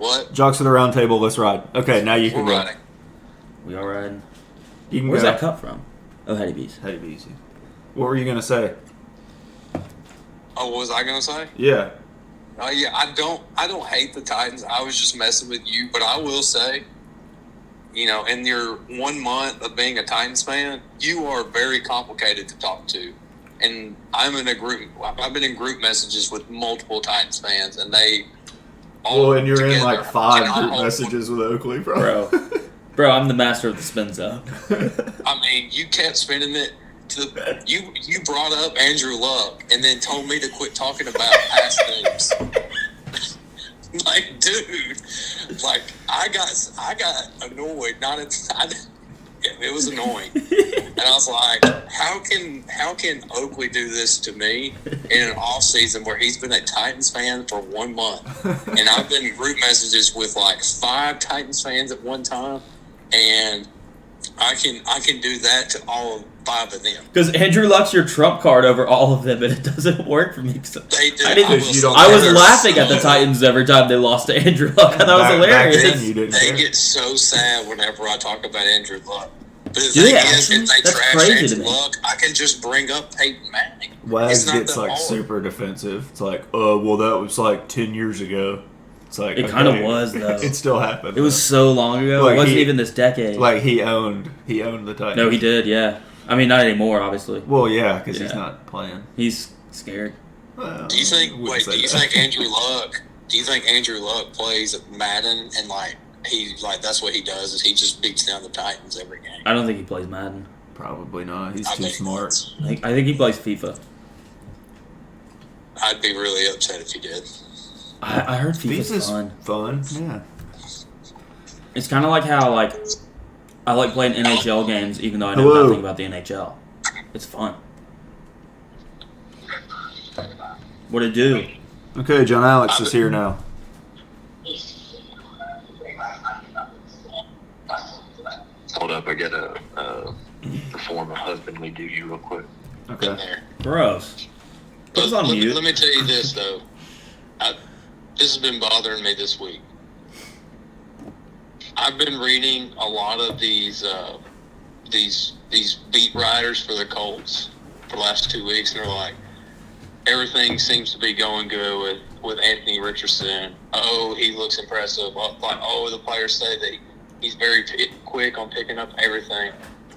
What? Jocks of the round table, let's ride. Okay, now you can We're go. riding. We all riding. You can Where's go. that cup from? Oh, Hattie B's. Hey, be easy. What were you going to say? Oh, what was I gonna say? Yeah. Yeah, I don't hate the Titans. I was just messing with you, but I will say, in your 1 month of being a Titans fan, you are very complicated to talk to. And I've been in group messages with multiple Titans fans, and they all And you're in together like 5 cannot group hold- messages with Oakley, bro. Bro, I'm the master of the spin zone. I mean, you kept spinning it to you brought up Andrew Luck and then told me to quit talking about past things. Like, dude, like I got annoyed. It was annoying, and I was like, how can Oakley do this to me in an off season where he's been a Titans fan for 1 month, and I've been in group messages with like 5 Titans fans at one time, and I can do that to all 5 of them. Because Andrew Luck's your trump card over all of them, and it doesn't work for me. They do. I was laughing at the Titans every time they lost to Andrew Luck. I thought it was hilarious. Back then you didn't They care. get so sad whenever I talk about Andrew Luck. But the Do thing they is, actually? if they That's trash crazy to Andrew me. Luck, I can just bring up Peyton Manning. Wags It's not gets that like hard. super defensive. It's like, well, that was like 10 years ago. It's like It kind of okay. was, though. It still happened. It was so long ago. Like, it wasn't he- even this decade. like he owned the Titans. No, he did, yeah. I mean, not anymore, obviously. Well, yeah, because he's Yeah. not playing. He's scared. Well, Do you I think? wouldn't Wait, say do you that. think Andrew Luck? Do you think Andrew Luck plays Madden and that's what he does? Is he just beats down the Titans every game? I don't think he plays Madden. Probably not. He's I too think smart. that's- I think he plays FIFA. I'd be really upset if he did. I heard FIFA's FIFA's fun. fun. Yeah. It's kind of like how, I like playing NHL games even though I know Hello. nothing about the NHL. It's fun. What'd it do? Okay, John Alex is here now. Hold up, I gotta perform a husbandly duty real quick. Okay. In there. Gross. Put us on mute. Let me tell you this though. This has been bothering me this week. I've been reading a lot of these beat writers for the Colts for the last 2 weeks, and they're like, everything seems to be going good with Anthony Richardson. Oh, he looks impressive. The players say that he's very quick on picking up everything.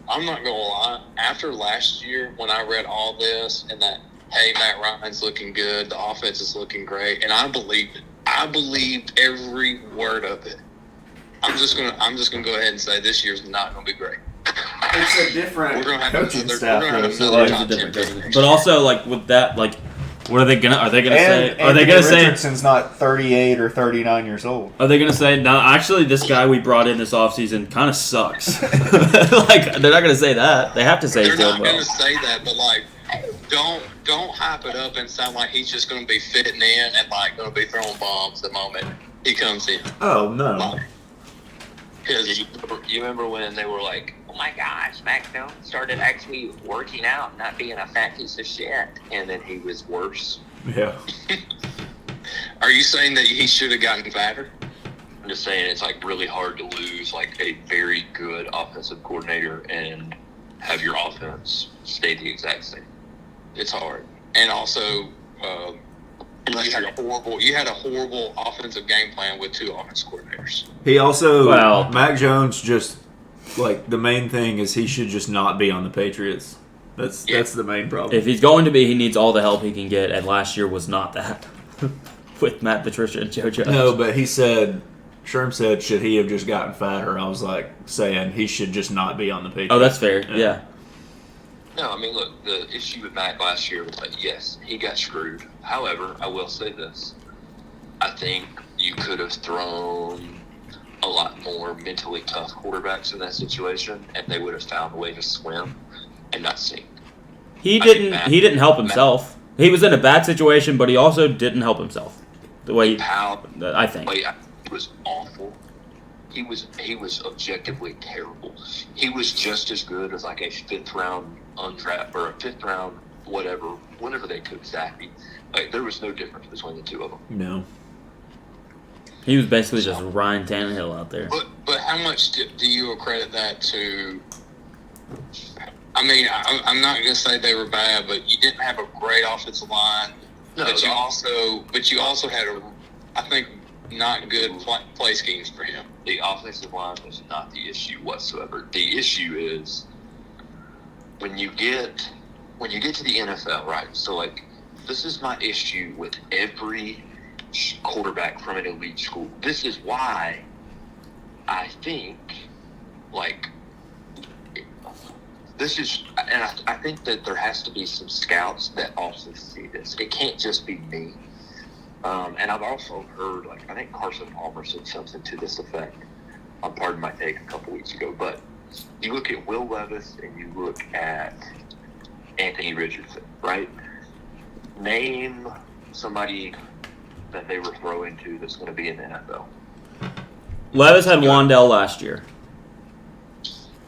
I'm not gonna lie. After last year, when I read all this and that, hey, Matt Ryan's looking good, the offense is looking great, and I believed it. I believed every word of it. I'm just gonna go ahead and say this year's not gonna be great. It's a different We're gonna have coaching another. staff. We're gonna have though, so, another like- top 10 pick next But year. also, with that, what are they gonna? Are they gonna say? And Are they Anthony gonna say? Richardson's not 38 or 39 years old. Are they gonna say? No, actually, this guy we brought in this offseason kind of sucks. They're not gonna say that. They have to say They're he's doing not well. gonna say that, but don't hype it up and sound like he's just gonna be fitting in and gonna be throwing bombs the moment he comes in. Oh no. Because You remember when they were like, Oh my gosh, Mac Jones started actually working out, not being a fat piece of shit. and then he was worse? Yeah. are you saying that he should have gotten fatter? I'm just saying it's really hard to lose a very good offensive coordinator and have your offense stay the exact same. It's hard, and also. You had a horrible offensive game plan with 2 offensive coordinators. He also Well- Mac Jones just the main thing is he should just not be on the Patriots. That's the main problem. If he's going to be, he needs all the help he can get, and last year was not that. With Matt Patricia and Joe Judge. No, but Sherm said, should he have just gotten fatter? I was saying he should just not be on the Patriots. Oh, that's fair. Yeah. No, I mean, look, the issue with Mac last year was yes, he got screwed. However, I will say this. I think you could have thrown a lot more mentally tough quarterbacks in that situation, and they would have found a way to swim and not sink. He I think didn't. He didn't help himself. He was in a bad situation, but he also didn't help himself. The way I think. It was awful. He was objectively terrible. He was just as good as a 5th round undraft or a 5th round whenever they took Zappy. There was no difference between the 2 of them. No. He was basically just Ryan Tannehill out there. But how much do you accredit that to? I mean, I'm not going to say they were bad, but you didn't have a great offensive line. No, But you also had I think, not good play schemes for him. the offensive line was not the issue whatsoever. The issue is when you get to the NFL, right? So, like, this is my issue with every quarterback from an elite school. This is why I think, like, this is, and I think that there has to be some scouts that also see this. It can't just be me. And I've also heard, like, I think Carson Palmer said something to this effect on Pardon My Take a couple weeks ago. But you look at Will Levis and you look at Anthony Richardson, right? Name somebody that they were throwing to that's going to be in the NFL. Levis had Wandell last year.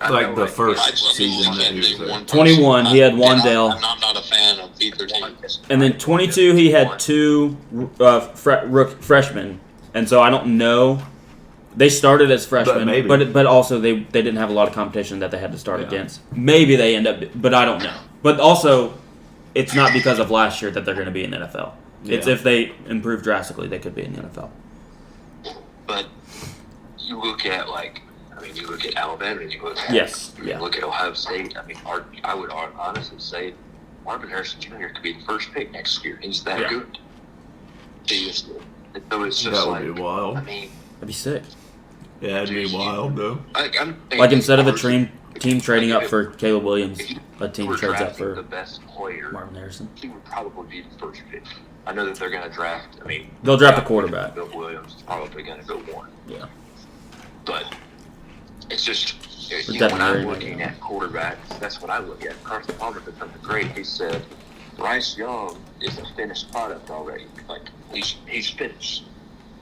Like the I first just season that can't he was do there. one person. 21, he had And Wandell. I'm not a fan of either team. And then 22, he had two freshmen. And so I don't know. They started as freshmen, maybe. but also they didn't have a lot of competition that they had to start Yeah. against. Maybe they end up, but I don't know. But also, it's not because of last year that they're going to be in the NFL. It's Yeah. if they improve drastically, they could be in the NFL. But you look at, like, you look at Alabama and you look at, Yeah. look at Ohio State. I mean, I would honestly say Marvin Harrison Jr. could be the first pick next year. He's that Yeah. good. He is. And so it's just That like, would be wild. I mean, That'd be sick. Yeah, it'd be wild though. Like instead of a team trading up for Caleb Williams, a team we're trades up drafting for the best player, Marvin Harrison. he would probably be the first pick. I know that they're going to draft. I mean, They'll draft a quarterback. Bill Williams is probably going to go one. Yeah. But it's just, We're when I'm definitely looking at quarterbacks, that's what I look at. Carson Palmer did something great. He said, Bryce Young is a finished product already. Like, he's finished.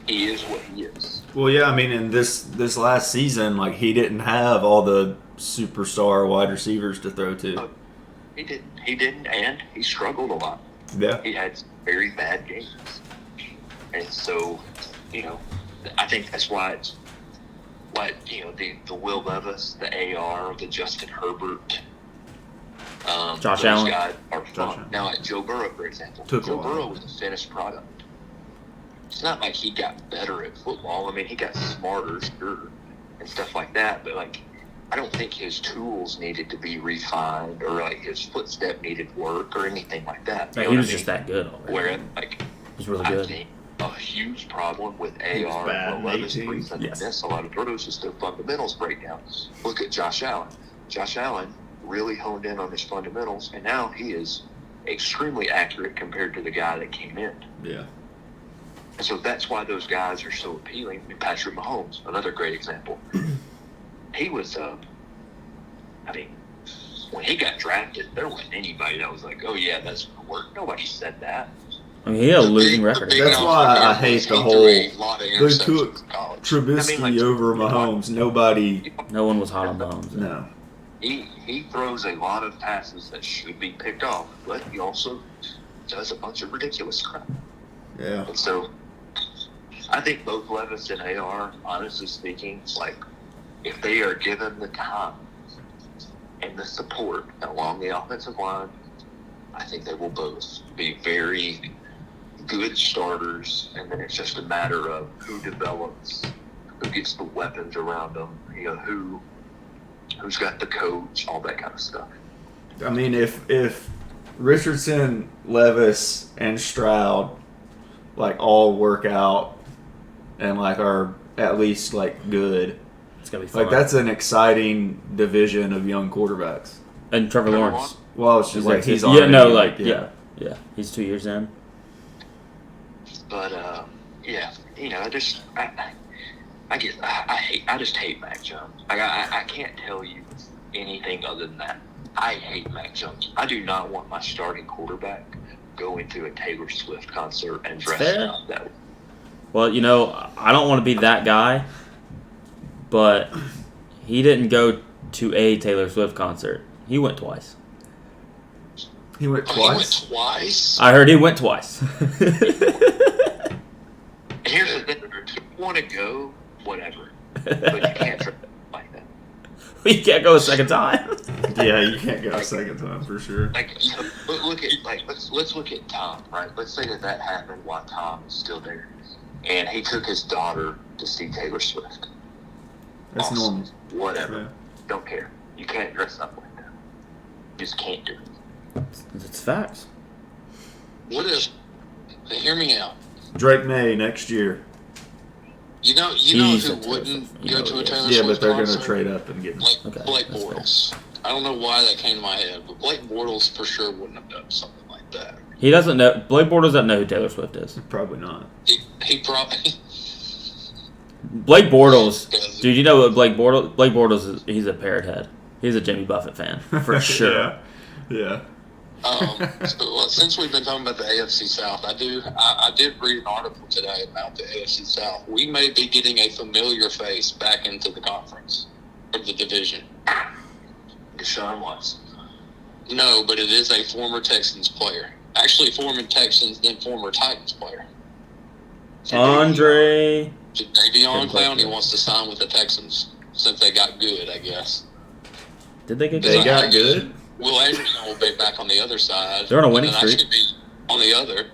He is what he is. Well, yeah, I mean, in this last season, like he didn't have all the superstar wide receivers to throw to. He didn't, and he struggled a lot. Yeah. He had some very bad games. And so, I think that's why it's, the Will Levis, the AR, the Justin Herbert, Josh those Allen. guys are Josh fun. Allen. Now, like Joe Burrow, for example. Took a Joe while. Burrow was a finished product. It's not like he got better at football. I mean, he got smarter, sure, and stuff like that. But, like, I don't think his tools needed to be refined or, like, his footstep needed work or anything like that. He was just that good already. Where, like, He was really I good. think a huge problem with He was AR bad and Will in Levis 18. reason Yes. miss a lot of throws is their fundamentals breakdown. Look at Josh Allen. Josh Allen really honed in on his fundamentals, and now he is extremely accurate compared to the guy that came in. Yeah. And so that's why those guys are so appealing. I mean, Patrick Mahomes, another great example. He was, when he got drafted, there wasn't anybody that was like, oh, yeah, that's going to work. Nobody said that. I mean, he had a losing record. That's why I hate the whole They took Trubisky I mean, like, over Mahomes. Nobody. No one was hot on Mahomes. No. He throws a lot of passes that should be picked off, but he also does a bunch of ridiculous crap. Yeah. And so I think both Levis and AR, honestly speaking, like, if they are given the time and the support along the offensive line, I think they will both be very good starters, and then it's just a matter of who develops, who gets the weapons around them, who's got the coach, all that kind of stuff. I mean, if Richardson, Levis, and Stroud like all work out and like are at least like good, It's gonna be fun. like that's an exciting division of young quarterbacks. And Trevor Lawrence. Well, it's just like he's yeah, already no, like yeah. He's 2 years in. But I just hate Mac Jones. I can't tell you anything other than that. I hate Mac Jones. I do not want my starting quarterback going to a Taylor Swift concert and dressing fair. up that way. Well, I don't want to be that guy, but he didn't go to a Taylor Swift concert. He went twice. He went He went twice. twice. I heard he went twice. And here's the thing. want to go, whatever. But you can't trade like that. We can't go a second time. Yeah, you can't go a second time for sure. Like, look at let's look at Tom, right? Let's say that happened while Tom was still there, and he took his daughter to see Taylor Swift. That's Awesome. normal. Whatever. Yeah. Don't care. You can't dress up like that. You just can't do it. It's facts. What if? Hear me out. Drake May next year. You know He's a who Taylor wouldn't Swift. You go know to a he is. Taylor Yeah, Swift but they're going to concert? trade up and get. Like Okay, Blake that's fair. Bortles. I don't know why that came to my head, but Blake Bortles for sure wouldn't have done something like that. He doesn't know. Blake Bortles doesn't know who Taylor Swift is. Probably not. He probably. Blake Bortles, dude. You know what Blake Bortles? Blake Bortles is he's a parrot head. He's a Jimmy Buffett fan for sure. Yeah. So, since we've been talking about the AFC South, I did read an article today about the AFC South. We may be getting a familiar face back into the conference or the division. Deshaun Watson. No, but it is a former Texans player. Actually, former Texans, then former Titans player. Andre. Davion Clowney wants to sign with the Texans since they got good, I guess. Did they get They good? got good. Will Anderson will be back on the other side. They're on a winning and then streak. I should be on the other,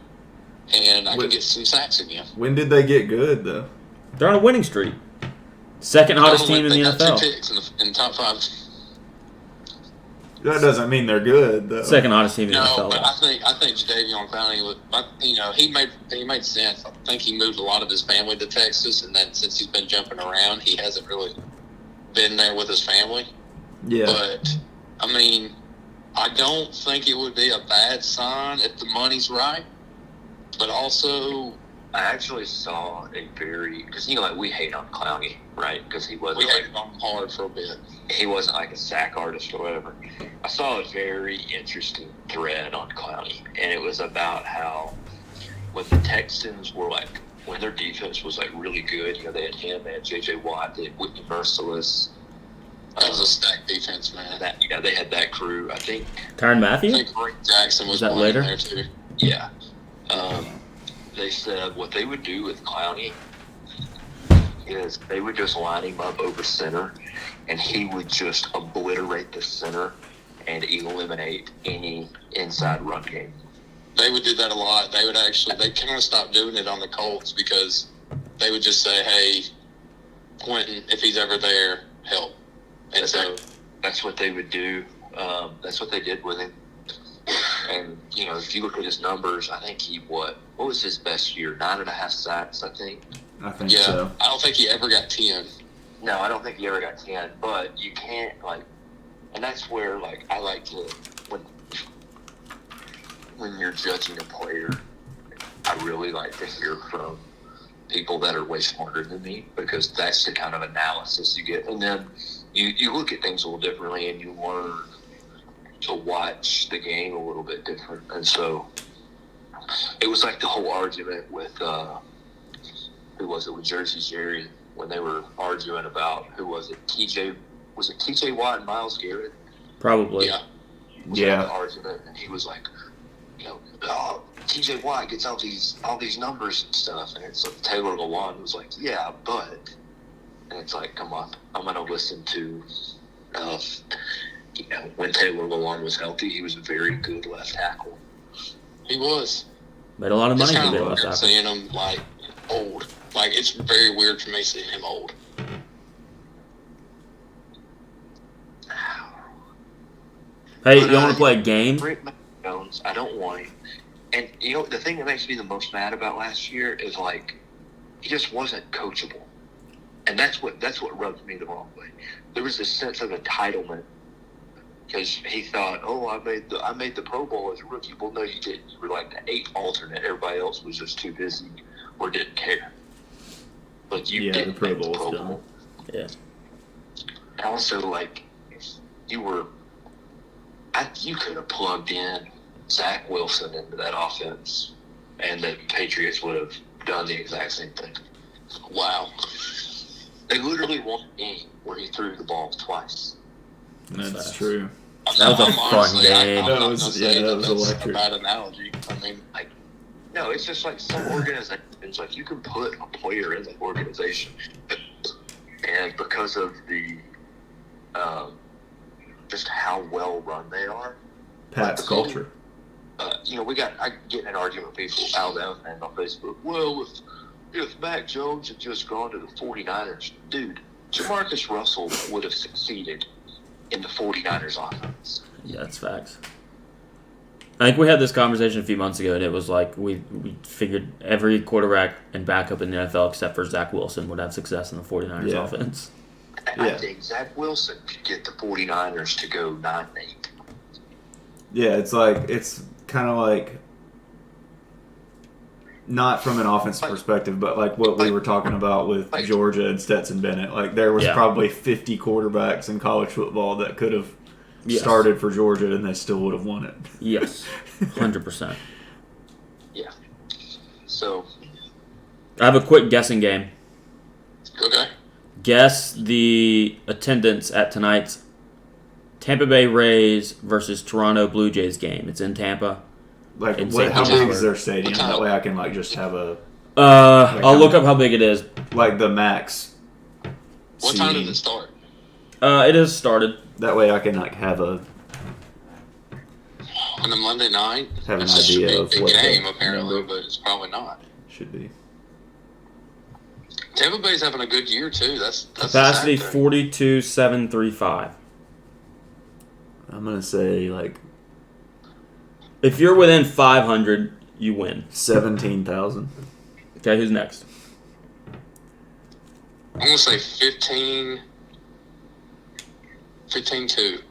and I can Wait. get some sacks again. When did they get good though? They're on a winning streak. Second hottest team in They the got 2 NFL. picks in the top 5. That doesn't mean they're good though. Second hottest team in the No, but NFL. I think Davion Clowney would. He made sense. I think he moved a lot of his family to Texas, and then since he's been jumping around, he hasn't really been there with his family. Yeah. But I mean, I don't think it would be a bad sign if the money's right. But also, I actually saw a very because like we hate on Clowney, right? Because he wasn't we hated on him hard for a bit. he wasn't like a sack artist or whatever. I saw a very interesting thread on Clowney, and it was about how when the Texans were when their defense was really good, they had him, they had J.J. Watt, they had Whitney Merciless. That was a stacked defense, man. They had that crew. I think Tyrann I Matthew? think Rick Jackson was Is that one later? in there too. Yeah. They said what they would do with Clowney is they would just line him up over center, and he would just obliterate the center and eliminate any inside run game. They would do that a lot. They kind of stopped doing it on the Colts because they would just say, "Hey, Quentin, if he's ever there, help." And so That's what they would do. That's what they did with him. And if you look at his numbers, I think what was his best year? 9.5 sacks, I think. I think yeah, so. I don't think he ever got 10. No, I don't think he ever got 10. But you can't and that's where I like to when you're judging a player, I really like to hear from people that are way smarter than me because that's the kind of analysis you get. And then you look at things a little differently and you learn to watch the game a little bit different. And so it was like the whole argument with who was it with Jersey Jerry when they were arguing about who was it? TJ Watt and Myles Garrett? Probably. Yeah. Was Yeah. the argument, and he was like, TJ Watt gets all these numbers and stuff, and it's like Taylor Lewan was like, yeah, but, and it's like, come on, I'm gonna listen to, when Taylor Lewan was healthy, he was a very good left tackle. He was. Made a lot of It's money kind for of left weird tackle. seeing him old. It's very weird for me seeing him old. Hey, But, you want to play a game? Rick Jones, I don't want him. And the thing that makes me the most mad about last year is he just wasn't coachable, and that's what rubbed me the wrong way. There was this sense of entitlement because he thought, "Oh, I made the Pro Bowl as a rookie." Well, no, you didn't. You were like the 8th alternate. Everybody else was just too busy or didn't care. But you Yeah, didn't the Pro make the Bowl's Pro done. Bowl. Yeah. And also, you could have plugged in Zach Wilson into that offense, and the Patriots would have done the exact same thing. Wow. They literally won a game where he threw the ball twice. That's true. That was a fun game. That was electric. a bad analogy. I mean, No, it's just some organization it's like you can put a player in the organization, and because of the just how well run they are, Pat's culture. I get in an argument with people, Alabama fans on Facebook. Well, if Mac Jones had just gone to the 49ers, dude, Jamarcus Russell would have succeeded in the 49ers offense. Yeah, that's facts. I think we had this conversation a few months ago, and it was like we figured every quarterback and backup in the NFL except for Zach Wilson would have success in the 49ers offense. I think Zach Wilson could get the 49ers to go 9-8. Yeah, it's kind of like not from an offensive perspective, but like what we were talking about with Georgia and Stetson Bennett. Like there was probably 50 quarterbacks in college football that could have started for Georgia and they still would have won it. Yes, 100%. Yeah. So I have a quick guessing game. Okay. Guess the attendance at tonight's Tampa Bay Rays versus Toronto Blue Jays game. It's in Tampa. Like, In how St. big is their stadium? That way I can like just have a I'll look up how big it is. like the max. What time seating. does it start? It has started. That way I can like have a On a Monday night? Have an It's a idea of big what the game, apparently, number- but it's probably not. should be. Tampa Bay's having a good year, too. That's Capacity the sad thing. 42,735. I'm gonna say like If you're within 500, you win. 17,000. Okay, who's next? I'm going to say 15-2.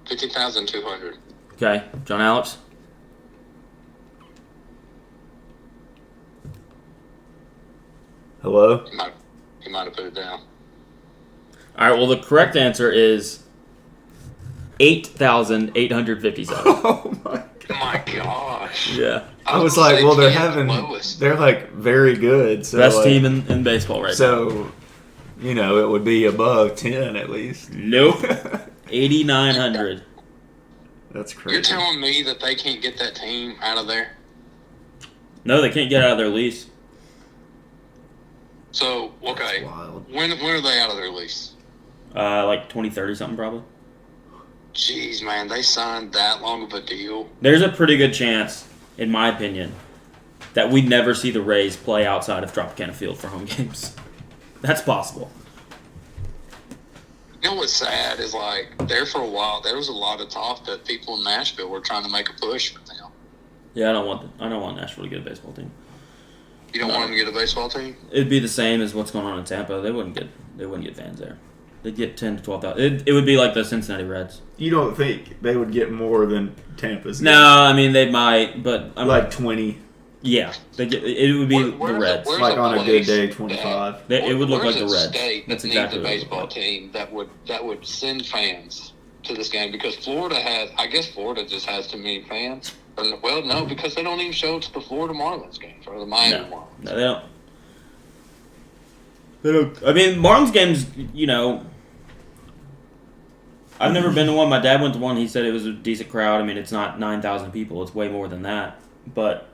15,200. Okay, John Alex. Hello. He might have put it down. All right, well, the correct answer is 8,857. Oh my! My gosh. Yeah. I was gonna like, say well, they're 10 lowest. they're like very good. So Best like, team in baseball right now. So, it would be above 10 at least. Nope. 8,900. That's crazy. You're telling me that they can't get that team out of there? No, they can't get out of their lease. So, okay. That's wild. When are they out of their lease? Like 2030 something probably. Jeez, man, they signed that long of a deal. There's a pretty good chance, in my opinion, that we never see the Rays play outside of Tropicana Field for home games. That's possible. You know what's sad is, like, there for a while, there was a lot of talk that people in Nashville were trying to make a push for them. Yeah, I don't want Nashville to get a baseball team. You don't want them to get a baseball team? It'd be the same as what's going on in Tampa. They wouldn't get fans there. They'd get 10 to 12,000. It would be like the Cincinnati Reds. You don't think they would get more than Tampa's? No, I mean they might, but I'm like 20. Yeah, it would be the Reds. Like on a good day, 25. It would look like the Where's a Reds. state That's that exactly needs a what it would baseball look like. team that would send fans to this game, because Florida has. I guess Florida just has too many fans. Well, no, because they don't even show up to the Florida Marlins games or the Miami Marlins. No, they don't. They don't. I mean, Marlins games. I've never been to one. My dad went to one. He said it was a decent crowd. I mean, it's not 9,000 people. It's way more than that. But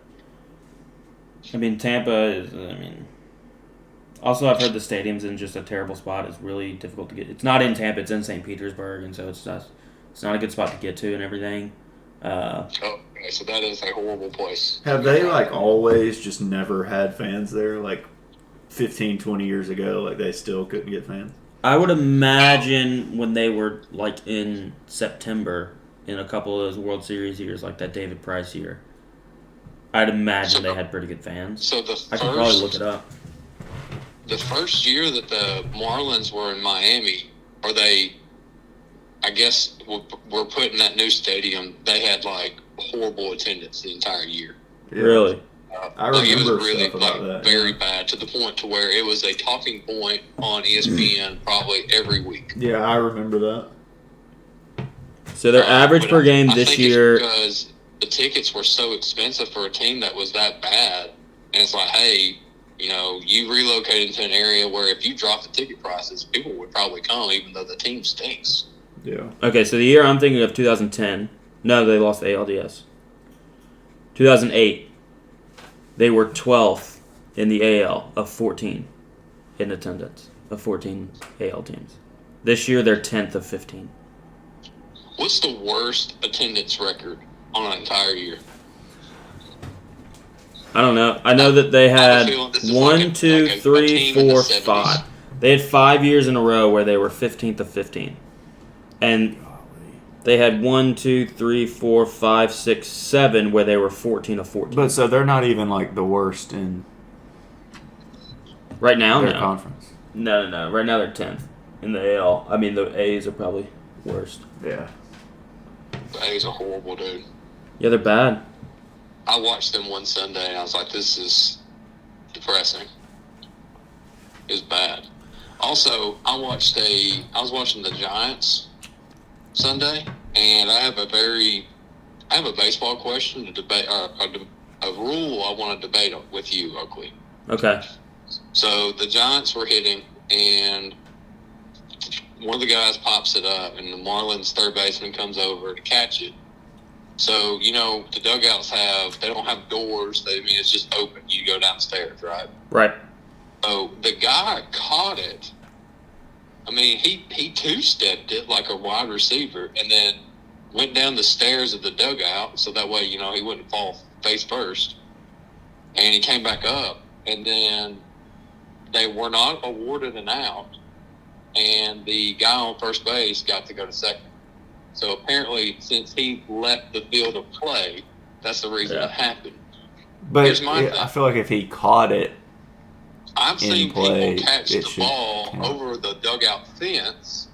I mean, Tampa is. Also, I've heard the stadium's in just a terrible spot. It's really difficult to get. It's not in Tampa. It's in St. Petersburg, and so it's not a good spot to get to and everything. Okay, so that is a horrible place. Have they like always just never had fans there? Like 15, 20 years ago, like they still couldn't get fans? I would imagine when they were like in September in a couple of those World Series years, like that David Price year, I'd imagine they had pretty good fans. So I could probably look it up. The first year that the Marlins were in Miami, or they, I guess, were put in that new stadium, they had like horrible attendance the entire year. Yeah. Really? I Like, it was remember really stuff about that. very bad, to the point to where it was a talking point on ESPN probably every week. Yeah, I remember that. So their average But per game I this think year. it's because the tickets were so expensive for a team that was that bad, and it's like, hey, you relocated to an area where if you drop the ticket prices, people would probably come, even though the team stinks. Yeah. Okay, so the year I'm thinking of 2010. No, they lost the ALDS. 2008. They were 12th in the AL of 14 in attendance of 14 AL teams. This year, they're 10th of 15. What's the worst attendance record on an entire year? I don't know. I know that they had a 5. They had 5 years in a row where they were 15th of 15. And they had 7 where they were 14 of 14. But so they're not even like the worst in right now, their no. conference. No. Right now they're 10th in the AL. I mean, the A's are probably worst. Yeah. The A's are horrible, dude. Yeah, they're bad. I watched them one Sunday, and I was like, this is depressing. It was bad. Also, I was watching the Giants Sunday, and I have a baseball question to debate, or a rule I want to debate with you, Oakley. Okay. So the Giants were hitting, and one of the guys pops it up, and the Marlins third baseman comes over to catch it. So, the dugouts they don't have doors. It's just open. You go downstairs, right? Right. So the guy caught it. He two-stepped it like a wide receiver and then went down the stairs of the dugout so that way, he wouldn't fall face first. And he came back up, and then they were not awarded an out, and the guy on first base got to go to second. So apparently, since he left the field of play, that's the reason it happened. But Here's my thing. I feel like if he caught it, I've seen play, people catch the ball count. over the dugout fence,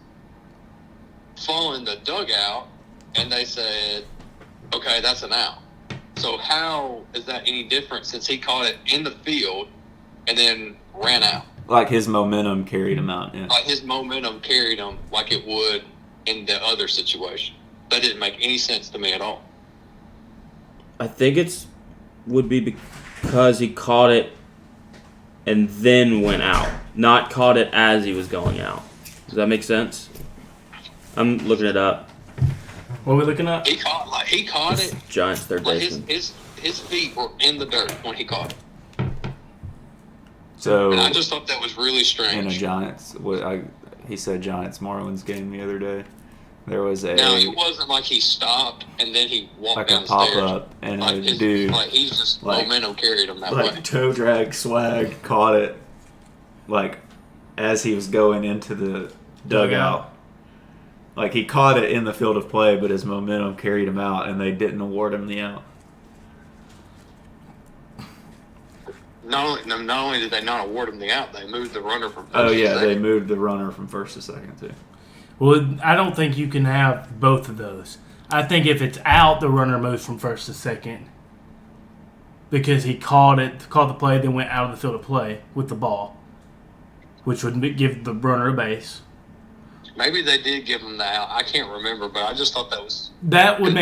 fall in the dugout, and they said, okay, that's an out. So how is that any different since he caught it in the field and then ran out? Like his momentum carried him out, yeah. Like his momentum carried him like it would in the other situation. That didn't make any sense to me at all. I think would be because he caught it and then went out, not caught it as he was going out. Does that make sense? I'm looking it up. What are we looking at? He caught it. Giants third Like baseman. his feet were in the dirt when he caught it. So And I just thought that was really in a strange. Giants, he said Giants Marlins game the other day. There was Now, it wasn't like he stopped and then he walked like down a the pop stairs. up and Like a his, dude like he's just like- momentum carried him that like way. toe drag swag caught it like as he was going into the dugout. Like he caught it in the field of play, but his momentum carried him out, and they didn't award him the out. Not only did they not award him the out, they moved the runner from first Oh to yeah, they second. moved the runner from first to second too. Well, I don't think you can have both of those. I think if it's out, the runner moves from first to second because he caught the play, then went out of the field of play with the ball, which would give the runner a base. Maybe they did give him the out. I can't remember, but I just thought that was. That would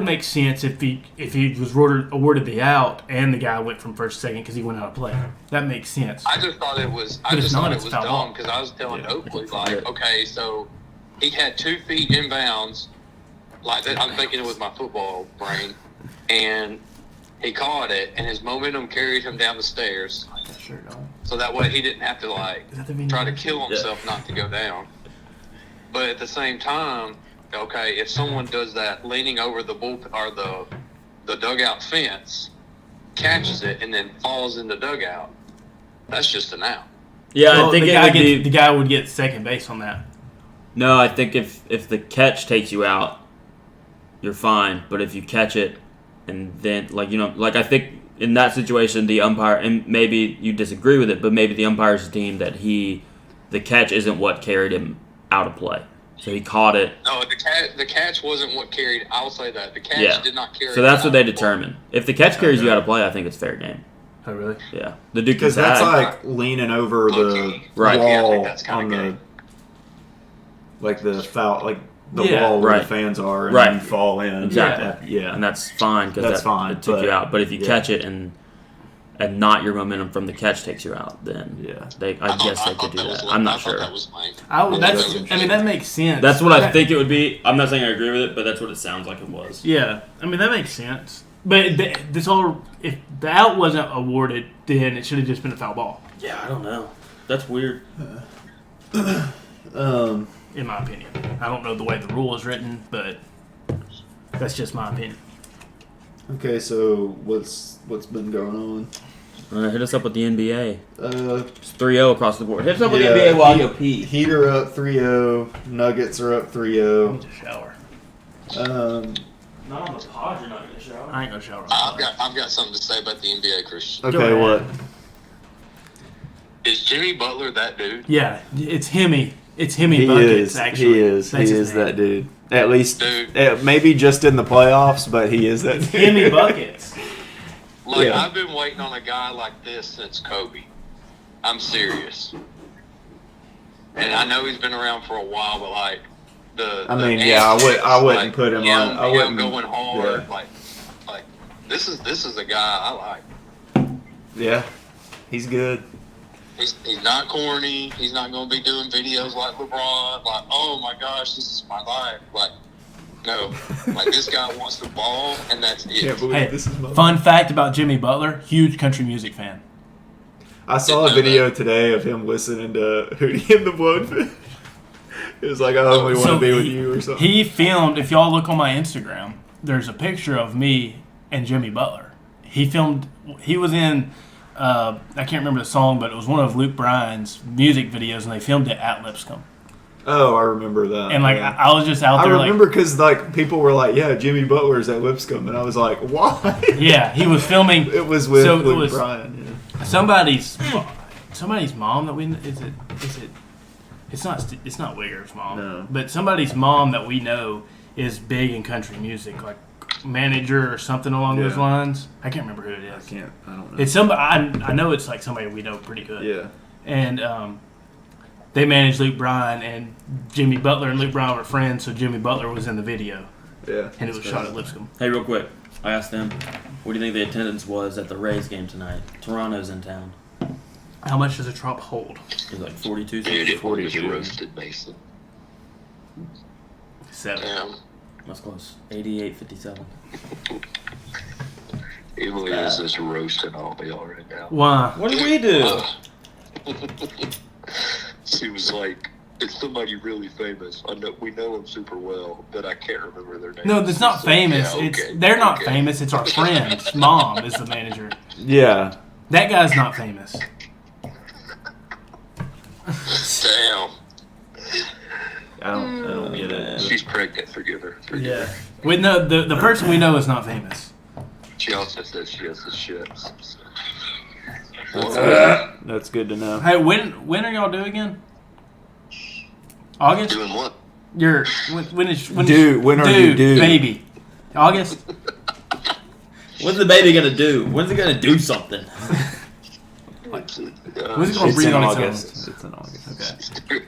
make sense if he was awarded the out and the guy went from first to second because he went out of play. That makes sense. I just thought it was. I But it's just thought not, it it's was foul dumb ball. because I was telling Yeah. Oakley like, okay, so he had 2 feet inbounds, like that. I'm thinking it was my football brain, and he caught it, and his momentum carried him down the stairs, Sure don't. so that way he didn't have to like Is that the video? try to kill himself not to go down. But at the same time, okay, if someone does that leaning over the bullpen or the dugout fence, catches it, and then falls in the dugout, that's just an out. Yeah, Well, I think the guy would get second base on that. No, I think if the catch takes you out, you're fine. But if you catch it and then I think in that situation the umpire, and maybe you disagree with it, but maybe the umpires deemed that the catch isn't what carried him out of play. So he caught it. No, the catch wasn't what carried. I'll say that the catch did not carry. So that's him what they out of the play. determine. If the catch carries you out of play, I think it's fair game. Oh, really? Yeah, the Duke Because that's like leaning over the Low-key. Right. Yeah, I think wall that's kinda on the gay. like the foul, like the Yeah. wall where Right. the fans are, and Right. then you fall in. Exactly. Yeah. and that's fine because That's fine, it took but- you out. But if you yeah. catch it and not your momentum from the catch takes you out, then Yeah. I guess they could do that. I'm not sure. That was lame. That makes sense. That's what I think it would be. I'm not saying I agree with it, but that's what it sounds like it was. Yeah, I mean that makes sense. But if the out wasn't awarded then it should have just been a foul ball. Yeah, I don't know. That's weird. In my opinion. I don't know the way the rule is written, but that's just my opinion. Okay, so what's been going on? Hit us up with the NBA. It's 3-0 across the board. Hit us up with the NBA while I go pee. Heat are up 3-0. Nuggets are up I'm 3-0. going to shower. Not on the pod, you're not going to shower. I ain't going to shower. I've got something to say about the NBA, Christian. Okay, Go what? ahead. Is Jimmy Butler that dude? Yeah, it's Hemi. It's Hemi He Buckets, is. actually. He is. That's He his is name. that dude. At least, Dude. maybe just in the playoffs, but he is that dude. Hemi Buckets. Like, Yeah. I've been waiting on a guy like this since Kobe. I'm serious. And I know he's been around for a while, but like I mean, yeah, I wouldn't like, put him him, on. I wouldn't him going hard. Yeah. Like this is a guy I like. Yeah, he's good. He's not corny. He's not going to be doing videos like LeBron. Like, oh my gosh, this is my life. Like, no. Like, this guy wants the ball, and that's it. Can't believe Hey, this is my fun fact about Jimmy Butler, huge country music fan. I saw a video today of him listening to Hootie and the Blowfish. It was like, I only want to be with you or something. He filmed, if y'all look on my Instagram, there's a picture of me and Jimmy Butler. He was in, I can't remember the song, but it was one of Luke Bryan's music videos, and they filmed it at Lipscomb. Oh, I remember that. And, like, yeah. I was just out I there, remember because, like, people were like, yeah, Jimmy Butler's at Lipscomb. And I was like, why? yeah, he was filming. It was with So it Luke was- Bryan. Yeah. Somebody's mom that we is it it's not Wigger's mom, No. but somebody's mom that we know is big in country music, like manager or something along those Yeah. lines. I can't remember who it I is. don't know. It's somebody I know it's like somebody we know pretty good. Yeah. And they managed Luke Bryan, and Jimmy Butler and Luke Bryan were friends, so Jimmy Butler was in the video, Yeah. and it was shot at Lipscomb. Hey, real quick. I asked them, what do you think the attendance was at the Rays game tonight? Toronto's in town. How much does a Trump hold? It was like 42. Dude, it was 42. roasted, Mason. 7. Yeah. That's close. 88-57. Emily is just roasting all day right now. Why? What did we do? She was like, "It's somebody really famous. We know him super well, but I can't remember their name." No, that's not She's like, famous. "Yeah, It's okay, they're not okay." famous. It's our friend's mom is the manager. Yeah. That guy's not famous. Damn. I don't get it. She's pregnant. Forgive her. Forgive her. Wait, no, the person we know is not famous. She also says she has the shits. So. That's good to know. Hey, when are y'all due again? August? Doing what? You're when is Dude, when are you due? baby? August? What's the baby gonna do? When's it gonna do something? When's it Uh, gonna It's breathe in on August. its It's in August. own?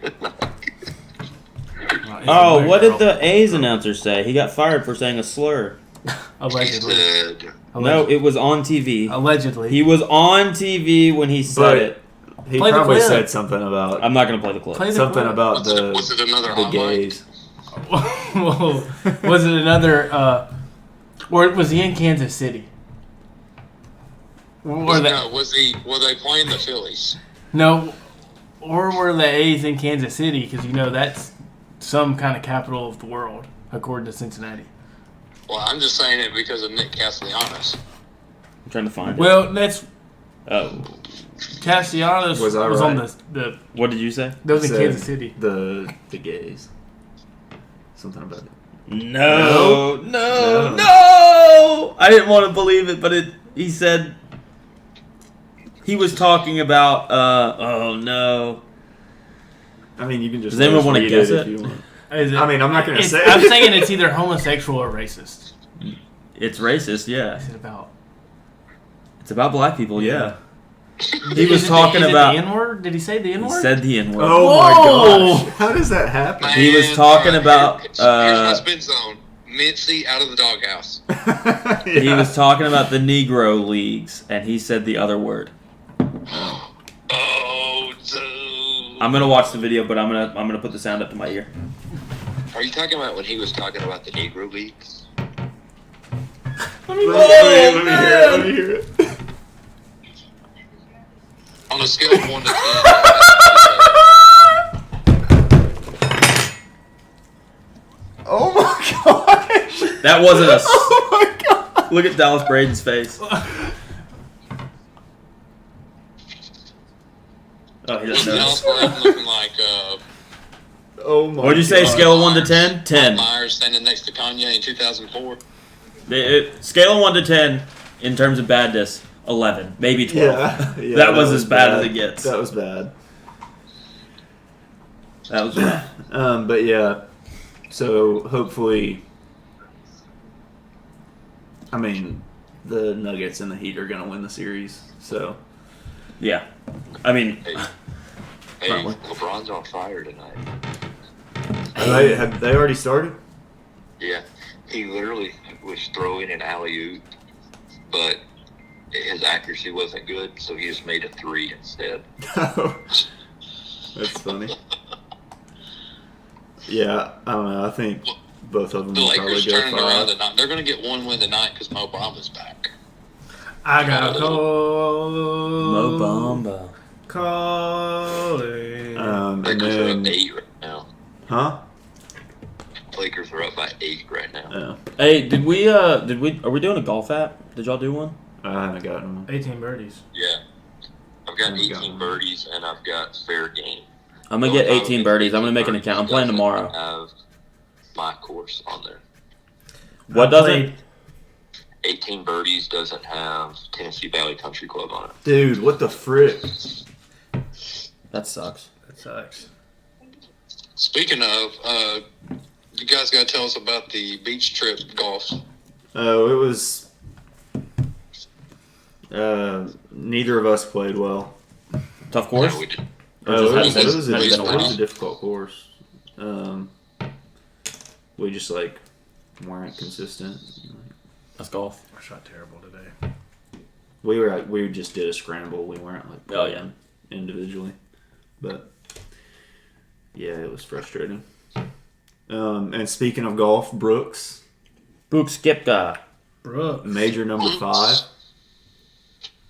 Okay. Oh, what did the A's announcer say? He got fired for saying a slur. he Allegedly. said, No, it was on TV. Allegedly. He was on TV when he said But it. he Play the probably clip. said something about I'm not gonna play the clip. Play the something clip. about Was it another the hot mic? gays. Whoa. Was it another? Or was he in Kansas City? Or Were they playing the Phillies? No, or were the A's in Kansas City? Because you know that's some kind of capital of the world, according to Cincinnati. Well, I'm just saying it because of Nick Castellanos. I'm trying to find it. Well, that's Oh, Castellanos Was I on right? the what did you say? that was in Said Kansas City. The gays. Something about it. No, no, No. no! I didn't want to believe it, but he said he was talking about. Oh no! I mean, you can just. Does anyone want to read guess if it? you want. Is it- I mean, I'm not gonna it's- say. I'm saying it's either homosexual or racist. It's racist, yeah. What's it about? It's about black people, yeah. He was talking about- the N-word. Did he say the He N-word? said the N word. Oh Whoa! my gosh! How does that happen? He was talking about, Here's my spin zone. Mincy out of the doghouse. He was talking about the Negro leagues, and he said the other word. Oh, dude. I'm gonna watch the video, but I'm gonna put the sound up to my ear. "Are you talking about when he was talking about the Negro Leagues?" Let me hear it. Let me hear it. On a scale of 1 to 10. Oh my gosh! That wasn't a. Oh my god! Look at Dallas Braden's face. Oh, he doesn't know. Dallas Braden looking like Oh my What'd you say? God. Scale of 1 to 10? 10. Myers standing next to Kanye in 2004. Scale of 1 to 10 in terms of badness, 11, maybe 12. Yeah, that was as bad as it gets. That was bad. That was bad. But yeah, so hopefully, I mean, the Nuggets and the Heat are going to win the series. So Yeah. I mean, Hey, Probably. LeBron's on fire tonight. have they already started? Yeah, he literally was throwing an alley-oop, but his accuracy wasn't good, so he just made a 3 instead. That's funny. Yeah, I don't know. I think both of them The will probably Lakers go turning around 5. tonight. They're going to get one win tonight because Mo Bamba's back. I got a call. Mo Bamba. Calling. And Lakers are up then, 8 right now. huh? Lakers are up by 8 right now. Yeah, Hey, are we doing a golf app? Did y'all do one? I haven't gotten one. 18 birdies. Yeah. I've got There we 18 go. birdies, and I've got fair game. I'm gonna get 18 birdies. I'm gonna make an account. I'm playing tomorrow. I have my course on there. What I does played- it? 18 birdies doesn't have Tennessee Valley Country Club on it. Dude, what the frick? That sucks. That sucks. Speaking of, you guys got to tell us about the beach trip golf. Oh, it was. Neither of us played well. Tough course. No, we did. Oh, just it hasn't was, been- it, was hasn't a, been a it was while. a difficult course. We just weren't consistent. That's golf. I shot terrible today. We just did a scramble. We weren't Oh, yeah. playing individually, but yeah, it was frustrating. And speaking of golf, Brooks, Skipka. Brooks. major number 5.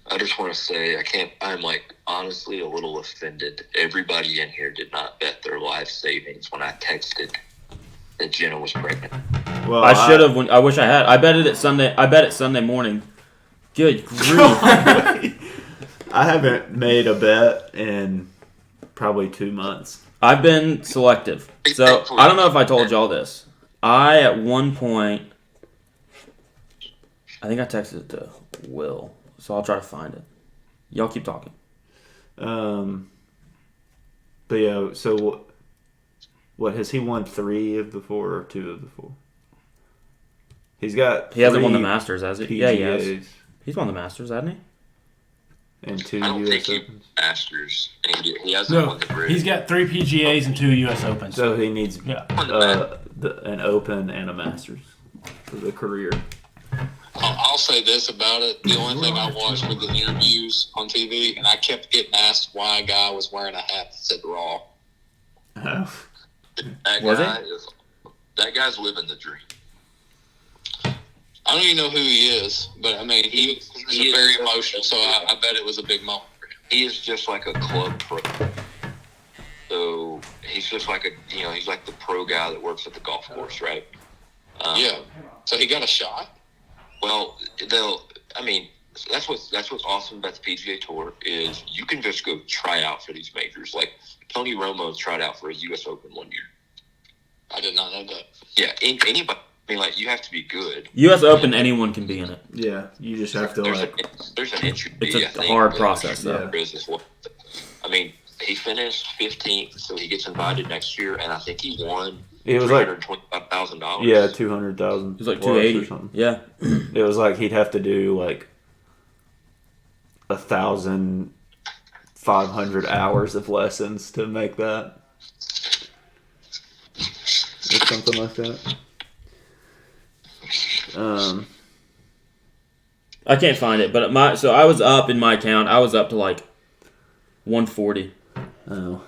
I just want to say I'm honestly a little offended. Everybody in here did not bet their life savings when I texted that Jenna was pregnant. Well, I should have. I wish I had. I bet it Sunday. I bet it Sunday morning. Good grief. I haven't made a bet in probably 2 months. I've been selective. So I don't know if I told y'all this. I at one point, I think I texted it to Will. So I'll try to find it. Y'all keep talking. But yeah, so what has he won 3 of the 4 or 2 of the 4? He hasn't won the Masters, has he? PGAs Yeah, he has. He's won the Masters, hasn't he? and 2 I don't US think he Opens. Masters, and he hasn't No, won the bridge. he's got 3 PGAs and 2 US Opens. So he needs Yeah. an Open and a Masters for the career. I'll say this about it. The only thing I watched were the interviews on TV, and I kept getting asked why a guy was wearing a hat that said Raw. Oh. That guy's living the dream. I don't even know who he is, but I mean, he's very emotional, so I bet it was a big moment for him. He is just like a club pro. So he's just like he's like the pro guy that works at the golf course, right? Yeah. So he got a shot? Well, that's what's awesome about the PGA Tour is you can just go try out for these majors. Like Tony Romo tried out for a U.S. Open one year. I did not know that. Yeah, anybody. I mean, you have to be good. U.S. Open, anyone can be in it. Yeah, you just have to There's an entry fee. It's a I think, hard but process, though. there is as well. I mean, he finished 15th, so he gets invited next year, and I think he won. It was like $325,000. yeah, 200,000. It was like or 280. something. Yeah. It was like he'd have to do like 1,500 hours of lessons to make that. Or something like that. I can't find it, but so I was up in my account. I was up to like 140. Oh.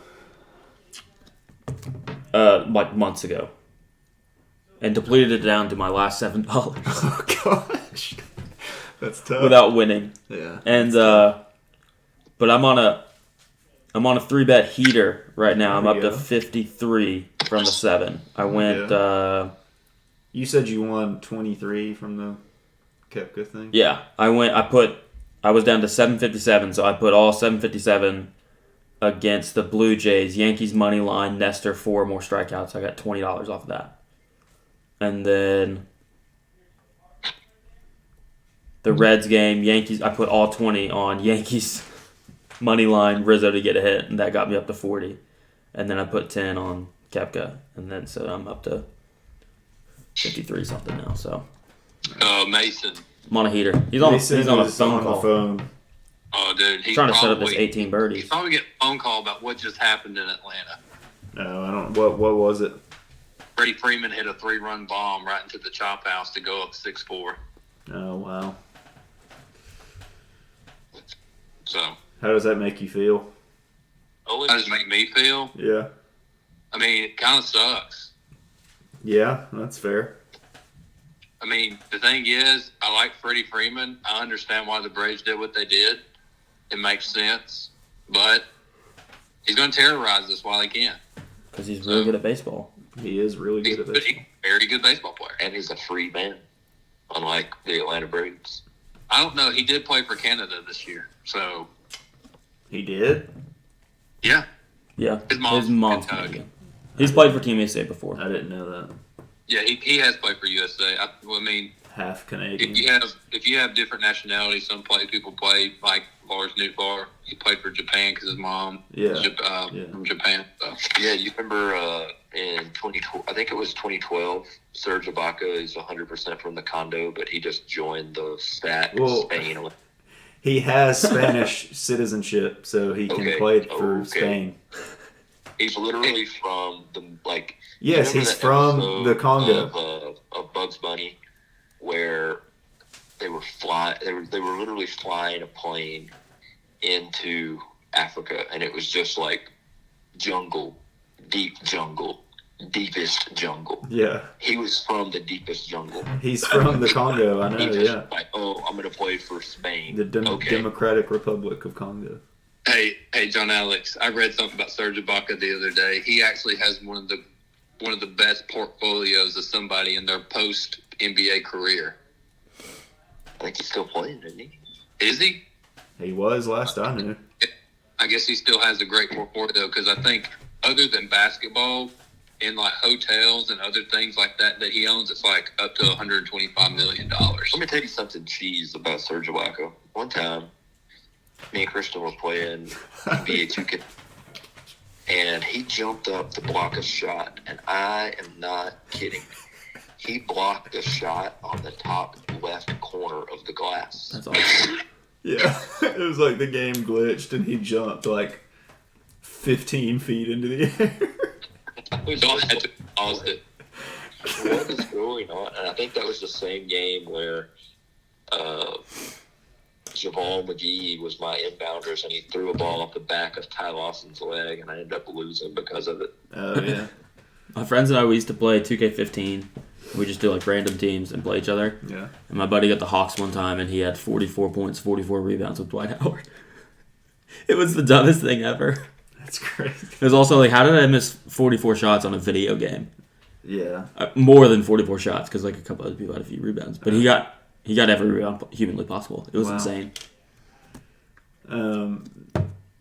Like months ago, and depleted it down to my last $7 Oh gosh, that's tough. without winning. Yeah. And but I'm on a I'm on a 3-bet heater right now. I'm There up you to go. 53 from the 7. I went, You said you won 23 from the Koepka thing? yeah, I was down to 757, so I put all 757 against the Blue Jays. Yankees money line, Nestor 4 more strikeouts. I got $20 off of that. And then the Reds game, Yankees, I put all 20 on Yankees money line, Rizzo to get a hit, and that got me up to 40. And then I put 10 on Koepka, and then so I'm up to 53 something now. So Mason. I'm on a heater. He's on a is phone on call. the phone. Oh, dude, he's Trying to set up probably this 18 birdies. He's probably getting a phone call about what just happened in Atlanta. No, I don't. What was it? Freddie Freeman hit a 3-run bomb right into the chop house to go up 6-4. Oh, wow. So, How does that make you feel? how does it make me feel? Yeah. I mean, it kind of sucks. Yeah, that's fair. I mean, the thing is, I like Freddie Freeman. I understand why the Braves did what they did. It makes sense. But he's going to terrorize us while he can. Because he's really good at baseball. He is really good at He's baseball. a very good baseball player. And he's a free man, unlike the Atlanta Braves. I don't know. He did play for Canada this year. So, He did? yeah. Yeah, His mom's Canadian. Kentucky. He's played for Team USA before. I didn't know that. Yeah, he has played for USA. I mean, Half Canadian. if you have different nationalities, people play like Lars Newbar. He played for Japan because his mom is from Japan. So. Yeah, you remember in 2012, I think it was 2012, Serge Ibaka is 100% from the condo, but he just joined the Spain. He has Spanish citizenship, so he can play for Spain. He's literally from the Yes, he's from the Congo. Of Bugs Bunny, where they were literally flying a plane into Africa, and it was just like jungle, deepest jungle. Yeah. He was from the deepest jungle. He's from the Congo, I know, He was yeah. like, oh, I'm going to play for Spain. The Democratic Republic of Congo. Hey, John Alex, I read something about Serge Ibaka the other day. He actually has one of the best portfolios of somebody in their post NBA career. I think he's still playing, isn't he? Is he? He was last I knew. I guess he still has a great portfolio because I think other than basketball, in like hotels and other things like that he owns, it's like up to $125 million. Let me tell you something cheese about Serge Ibaka. One time, me and Kristen were playing NBA 2K, and he jumped up to block a shot, and I am not kidding. He blocked a shot on the top left corner of the glass. That's awesome. Yeah. It was like the game glitched and he jumped like 15 feet into the air. Y'all had to pause it. What is going on? And I think that was the same game where Javon McGee was my inbounders, and he threw a ball off the back of Ty Lawson's leg, and I ended up losing because of it. Oh, yeah. My friends and I, we used to play 2K15. We just do like random teams and play each other. Yeah. And my buddy got the Hawks one time, and he had 44 points, 44 rebounds with Dwight Howard. It was the dumbest thing ever. That's crazy. It was also like, how did I miss 44 shots on a video game? Yeah. More than 44 shots, because like a couple other people had a few rebounds. But he got every rebound humanly possible. It was insane.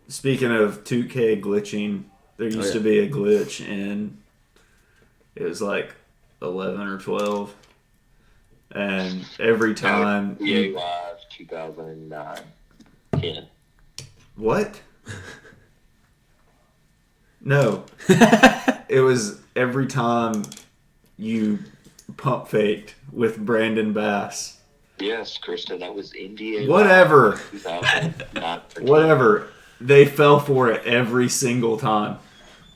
Speaking of 2K glitching, there used to be a glitch in, it was like 11 or 12, and every time EA Live 2009 10. What? No. It was every time you pump faked with Brandon Bass. Yes, Krista, that was NBA Whatever. Live 2009. Whatever. They fell for it every single time.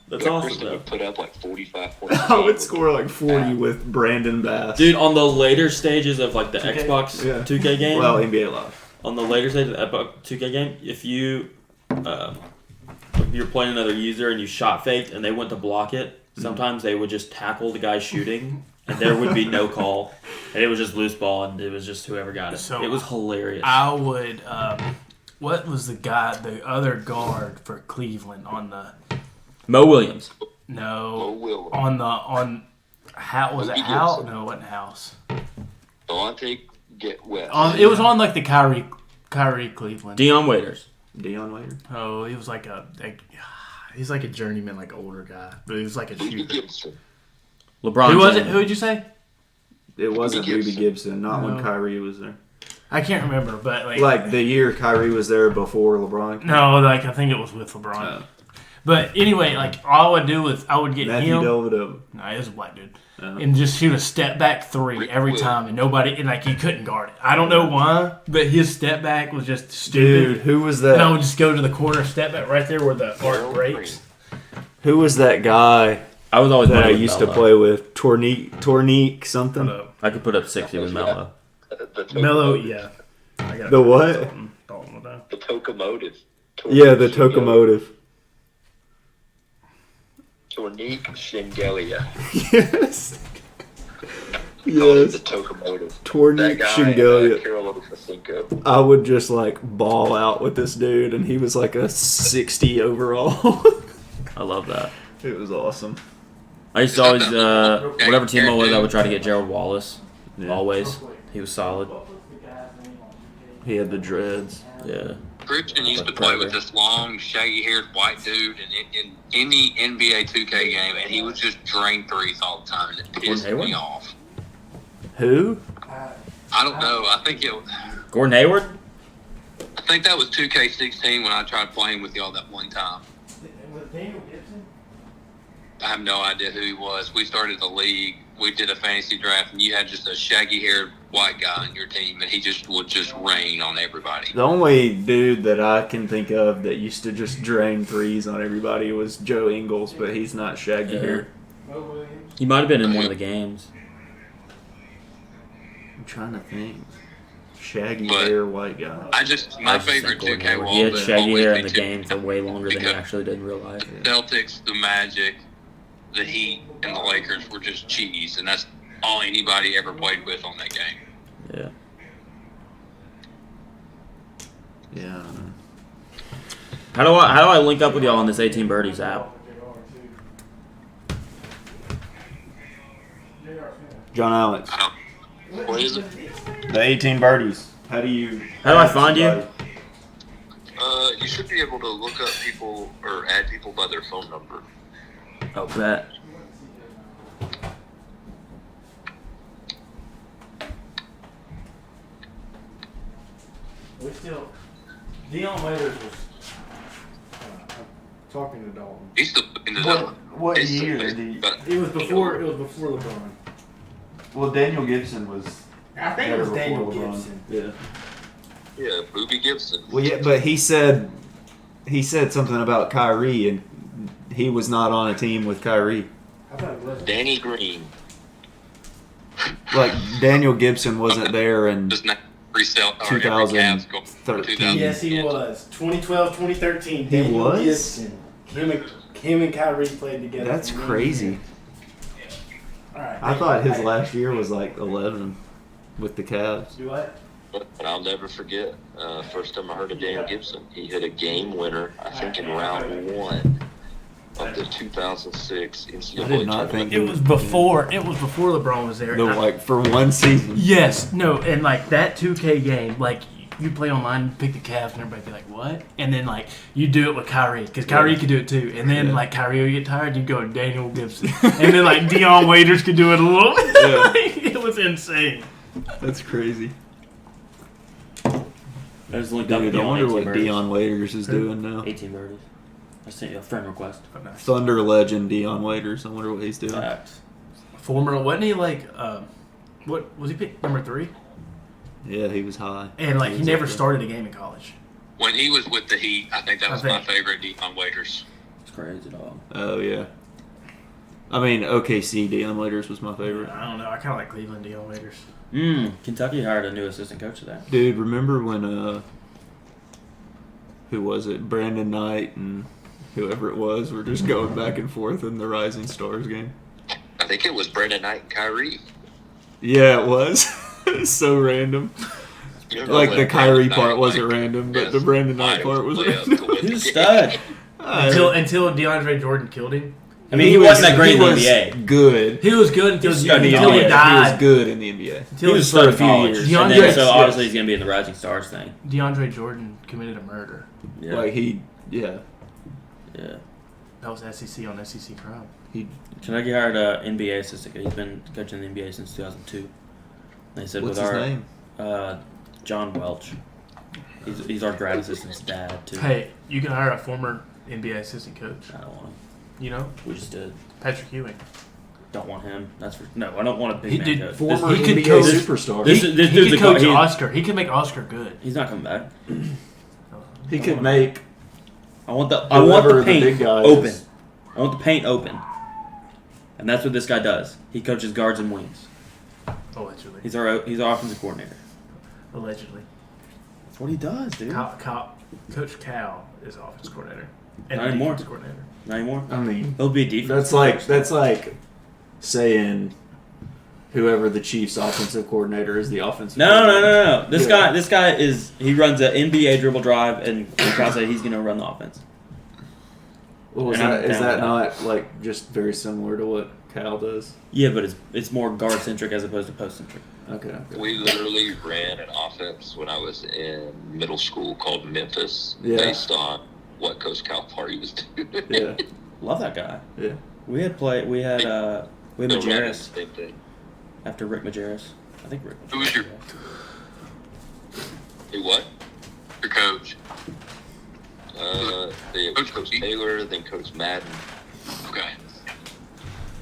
That's Yeah, awesome, Krista though. would put up like 45 points. I would score like 40 with Brandon Bass. Dude, on the later stages of like the 2K? Xbox Yeah. 2K game, Well, NBA Live. on the later stage of the Xbox 2K game, if you're playing another user and you shot faked and they went to block it, sometimes they would just tackle the guy shooting and there would be no call. And it was just loose ball and it was just whoever got it. So it was hilarious. I would, what was the other guard for Cleveland on the Mo Williams. How was it? How? No, it wasn't House. Delonte get West. It was on like the Kyrie Cleveland. Dion Waiters. Dion Waiter. Oh, he was he's like a journeyman, like older guy, but he was like a shooter. Gibson. LeBron. Who was James. it? Who did you say? It wasn't Boobie Gibson, not when No. Kyrie was there. I can't remember, but Like the year Kyrie was there before LeBron came. no, like I think it was with LeBron. Oh. But anyway, like all I would do was I would get Matthew him. Dellavedova. No, he was a black dude. Oh. And just shoot a step back three every time, and he couldn't guard it. I don't know why, but his step back was just stupid. Dude, who was that? And I would just go to the corner, step back right there where the arc breaks. Who was that guy I was always that I money with used to Melo. play with? Tornique something? I could put up 60 with Melo. Melo, yeah. I got The what? Dalton with that. The Tokomotive. Yeah, the Tokomotive. Tornique Shingelia. Yes. Called him Yes. the Tokomotive. That Tornique guy, Shingelia. Carol Facinko. I would just like ball out with this dude, and he was like a 60 overall. I love that. It was awesome. I used to always, whatever team I was, I would try to get Gerald Wallace. Yeah. Always. He was solid. He had the dreads. Yeah. Christian used to play with this long, shaggy-haired white dude in any NBA 2K game, and he would just drain threes all the time, and it pissed Hayward? me off. Who? I don't know. I think Gordon Hayward? that was 2K16 when I tried playing with y'all that one time. I have no idea who he was. We started the league. We did a fantasy draft, and you had just a shaggy-haired white guy on your team, and he just would just rain on everybody. The only dude that I can think of that used to just drain threes on everybody was Joe Ingles, but he's not shaggy hair. He might have been in one of the games. I'm trying to think. Shaggy But- hair, white guy. My I just favorite think Gordon 2K Hayward. wall He had but shaggy always hair be in the two- game for way longer than he because- actually did in real life. Celtics, the Magic, the Heat, and the Lakers were just cheese, and that's all anybody ever played with on that game. Yeah. Yeah. I don't know. How do I link up with y'all on this 18 Birdies app? John Alex. What is it? The 18 birdies. How do I find you? You should be able to look up people or add people by their phone number. Oh, bet. Dion Waiters was talking to Dalton. He's still into that. What It's- year it's- did he? but- It was before LeBron. Well, Daniel Gibson was. I think it was Daniel Gibson. Yeah. Yeah, Boobie Gibson. Well, yeah, but he said something about Kyrie, and he was not on a team with Kyrie. I thought it was. Danny Green. Like Daniel Gibson wasn't there, and Does not resell or every 2013. Cavs go 2000. Yes, he was. 2012, 2013. He Daniel was? Gibson. Him and Kyrie played together. that's crazy. All right. I thought his last year was like 11 with the Cavs. Do what? But I'll never forget. First time I heard of Daniel Gibson, he hit a game winner, I think in round 1 of the 2006 NCAA I did not tournament. think It was before LeBron was there. The, like for one season. Yes, no, and like that 2K game, like you play online, you pick the Cavs, and everybody be like, "What?" And then like you do it with Kyrie, because Kyrie could do it too. And then Yeah. like Kyrie would get tired, you go to Daniel Gibson, and then like Dion Waiters could do it a little. Yeah. It was insane. That's crazy. I just linked up with Dude, I y'all on wonder 18 what Birdies. Dion Waiters is doing now. 18 Birdies. I sent you a friend request. Thunder legend Dion Waiters. I wonder what he's doing. Facts. Former, wasn't he like? What was he picked number 3? Yeah, he was high. And like he was never up there. started a game in college. When he was with the Heat, I think that was my favorite Dion Waiters. It's crazy, dog. Oh yeah. I mean, OKC Dion Waiters was my favorite. I don't know. I kind of like Cleveland Dion Waiters. Kentucky hired a new assistant coach today. Dude, remember when who was it? Brandon Knight and whoever it was were just going back and forth in the Rising Stars game. I think it was Brandon Knight and Kyrie. Yeah, it was. It's so random. Like the Kyrie part wasn't random, but the Brandon Knight part was random. He's a stud. Until DeAndre Jordan killed him. I mean, he wasn't that great in the NBA. Good. He was good until he He died. was good in the NBA. He was for a few years. And then, Yes. so obviously he's going to be in the Rising Stars thing. DeAndre Jordan committed a murder. Yeah. Like yeah. That was SEC on SEC crime. Kentucky hired an NBA assistant. He's been coaching the NBA since 2002. They said What's with his our name? John Welch. He's our grad assistant's dad too. Hey, you can hire a former NBA assistant coach. I don't want him. You know, We just did. Patrick Ewing. Don't want him. No, I don't want a big man coach. Former he could NBA coach- superstar. This He dude's could a coach he- Oscar. He could make Oscar good. He's not coming back. He could make I want the whoever the paint big guy open. is. I want the paint open. And that's what this guy does. He coaches guards and wings. Allegedly. He's our offensive coordinator. Allegedly. That's what he does, dude. Coach Cal is offense coordinator. And Not anymore. defense coordinator. Not anymore. I mean, He'll be a defense. that's like saying whoever the Chiefs' offensive coordinator is the offensive. No. This Yeah. guy is he runs an NBA dribble drive, and Cal said he's gonna run the offense. Well, is And I'm that down with not like just very similar to what Cal does? Yeah, but it's more guard centric as opposed to post centric. Okay. We literally ran an offense when I was in middle school called Memphis, Yeah. based on what Coach Calipari was doing. Yeah. Love that guy. Yeah. We had Still running the Majerus same thing. after Rick Majerus. I think Rick. Who was your- Who what? Your coach. Coach Taylor, then Coach Madden. Okay.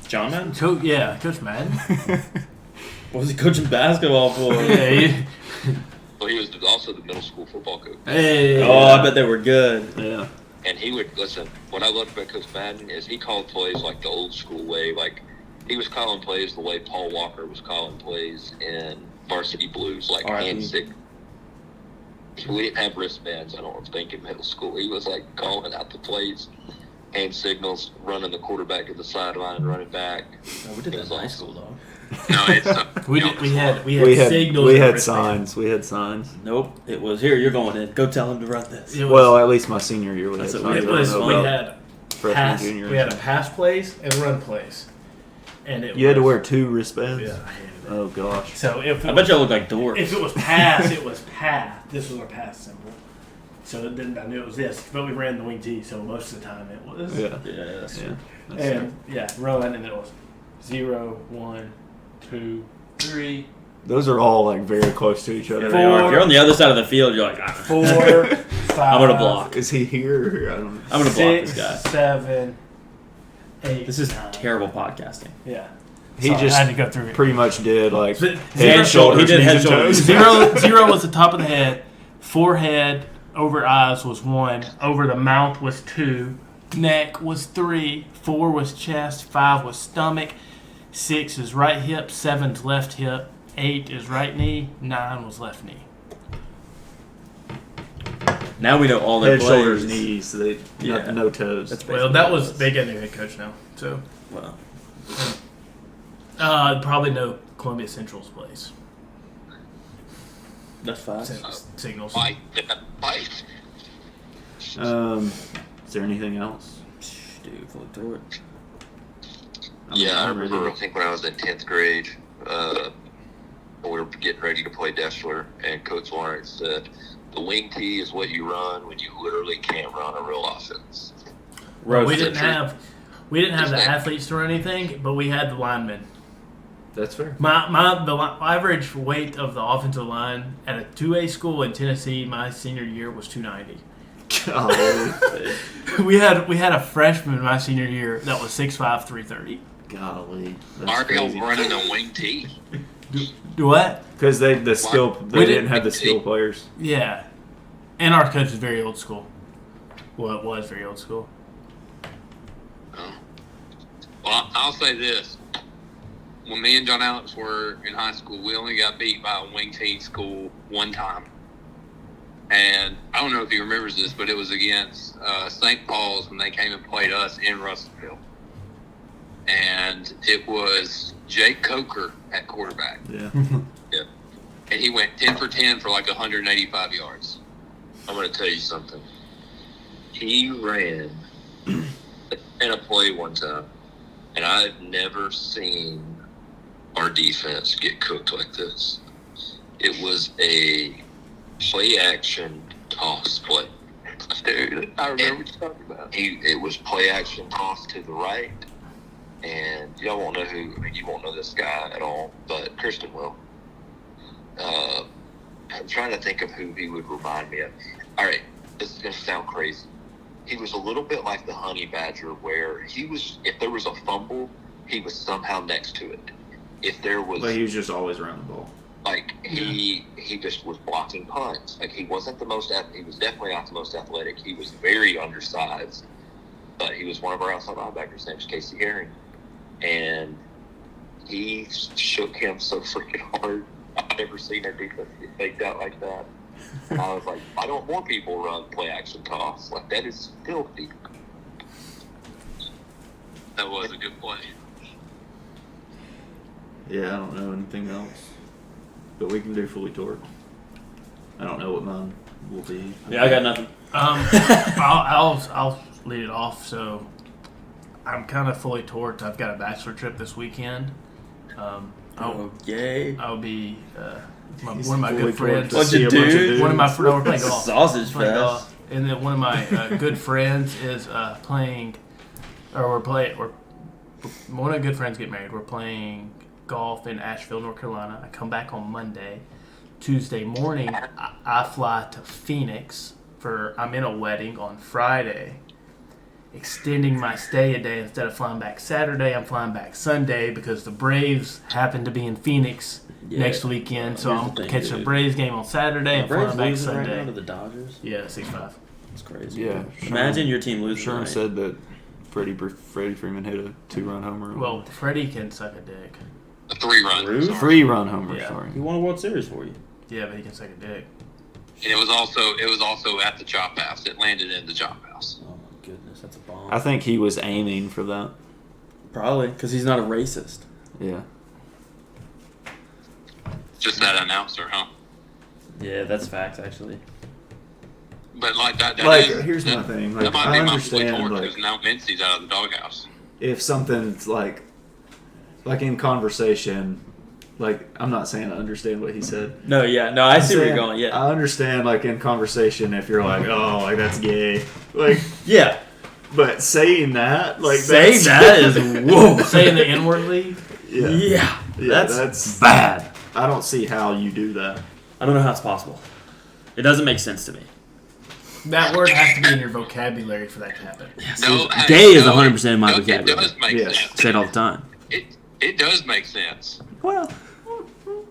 John Madden? Coach Madden. What was he coaching basketball for? Yeah. Well, he was also the middle school football coach. Hey. Oh, I bet they were good. Yeah. And he would listen. What I loved about Coach Madden is he called plays like the old school way. Like he was calling plays the way Paul Walker was calling plays in Varsity Blues, like All right. hand signal. We didn't have wristbands, I don't think, in middle school. He was like calling out the plays, hand signals, running the quarterback at the sideline, running back. No, we did that in high school, though. No, it's We We had signals. we and had wristbands. signs. We had signs. Nope. It was, here, you're going in. Go tell him to run this. It was, Well, at least my senior year we had That's signs. what I it don't was. know We about had freshman, pass. junior. We had a pass plays and run plays, and it You had to was- wear 2 wristbands. Yeah, I hated it. Oh gosh. So if it I bet was, y'all look like dwarves. if it was pass, it was pass. This was our pass symbol. So then I knew it was this, but we ran the wing T, so most of the time it was. Yeah. Yeah, that's Yeah. And run, and then it was 0, 1, 2, 3, Those are all like very close to each Yeah, other. they are. If you're on the other side of the field, you're like, 4, 5. I'm gonna block. Is he here? Or here? I don't know. I'm gonna block this 6, guy. 7, 8. This is 9. terrible podcasting. Yeah. He So I just had to go through it. pretty much did like Zero- head, shoulders, he did knees, head, and shoulders. toes. Zero was the top of the head. Forehead over eyes was 1. Over the mouth was 2. Neck was 3. 4 was chest. 5 was stomach. 6 is right hip. 7 is left hip. 8 is right knee. 9 was left knee. Now we know all their Head, plays. shoulders, knees. They Yeah. no toes. That's Well, that was they got a new head coach now. So Well, probably know Columbia Central's place. that's fine. Signals. Fight. Is there anything else? Dude, flip through it. Yeah, I I'm remember, I ready. think when I was in 10th grade, we were getting ready to play Deschler, and Coach Lawrence said, the wing tee is what you run when you literally can't run a real offense. Well, we Roasted. didn't have the athletes to run anything, but we had the linemen. That's fair. The average weight of the offensive line at a 2A school in Tennessee my senior year was 290. Golly. We had a freshman my senior year that was 6'5", 330. Golly. Why That's are y'all crazy. running a wing tee? Do what? Because they We didn't have the didn't- skill players. Yeah, and our coach is very old school. Well, it was very old school. Oh. Well, I'll say this. When me and John Alex were in high school, we only got beat by a wing tee school one time. And I don't know if he remembers this, but it was against St. Paul's when they came and played us in Russellville. And it was Jake Coker at quarterback. Yeah. and he went 10 for 10 for like 185 yards. I'm going to tell you something. He ran in a play one time, and I've never seen our defense get cooked like this. It was a play-action toss play. Dude, I remember what you're talking about. It was play-action toss to the right, and y'all won't know who. I mean, you won't know this guy at all, but Kristen will. I'm trying to think of who he would remind me of. All right, this is going to sound crazy. He was a little bit like the Honey Badger, where if there was a fumble, he was somehow next to it. If there was, But he was just always around the ball. like he just was blocking punts. Like he wasn't the most. He was definitely not the most athletic. He was very undersized, but he was one of our outside linebackers. His name was Casey Herring, and he shook him so freaking hard. I've never seen our defense get faked out like that. I was like, why don't more people run play action toss? Like that is filthy. That was a good play. Yeah, I don't know anything else. But we can do fully torqued. I don't know what mine will be. Yeah, I got nothing. I'll lead it off. So I'm kind of fully torqued. I've got a bachelor trip this weekend. Yay. I'll be one of my good friends. Bunch of dudes. One of my friends. We're playing golf. Sausage Playing fest. golf. And then one of my good friends is playing, or one of the good friends get married. We're playing golf in Asheville, North Carolina. I come back on Monday. Tuesday morning, I fly to Phoenix I'm in a wedding on Friday. Extending my stay a day. Instead of flying back Saturday, I'm flying back Sunday because the Braves happen to be in Phoenix next weekend. So Here's I'm the thing, catching a dude. Braves game on Saturday and Braves flying back losing right now Sunday. to the Dodgers. Yeah, 6-5. It's crazy. Yeah. Imagine your team losing. Sherm tonight. said that Freddie Freeman hit a 2-run homer. Well, Freddie can suck a dick. A 3-run. Rude. Sorry. 3-run homer, Yeah. sorry. He won a World Series for you. Yeah, but he can suck a dick. And it was also at the chop house. It landed in the chop house. Oh my goodness, that's a bomb. I think he was aiming for that. Probably because he's not a racist. Yeah. Just that announcer, huh? Yeah, that's facts actually. But like that Like, is, here's that, my thing. that Like, might I be my understand, fully torque like, because now Mincy's out of the doghouse. if something's like in conversation, like, I'm not saying I understand what he said. No, yeah, no, I see where you're saying, going. Yeah, I understand, like, in conversation, if you're like, oh, like, that's gay. Like, yeah. but saying that, like, Saying that's, that is whoa. Saying the N-word yeah. Yeah, Yeah, that's bad. I don't see how you do that. I don't know how it's possible. It doesn't make sense to me. That word has to be in your vocabulary for that to happen. No, Gay is no, 100% in my It vocabulary. does make Yes. sense. Say it all the time. It does make sense. Well,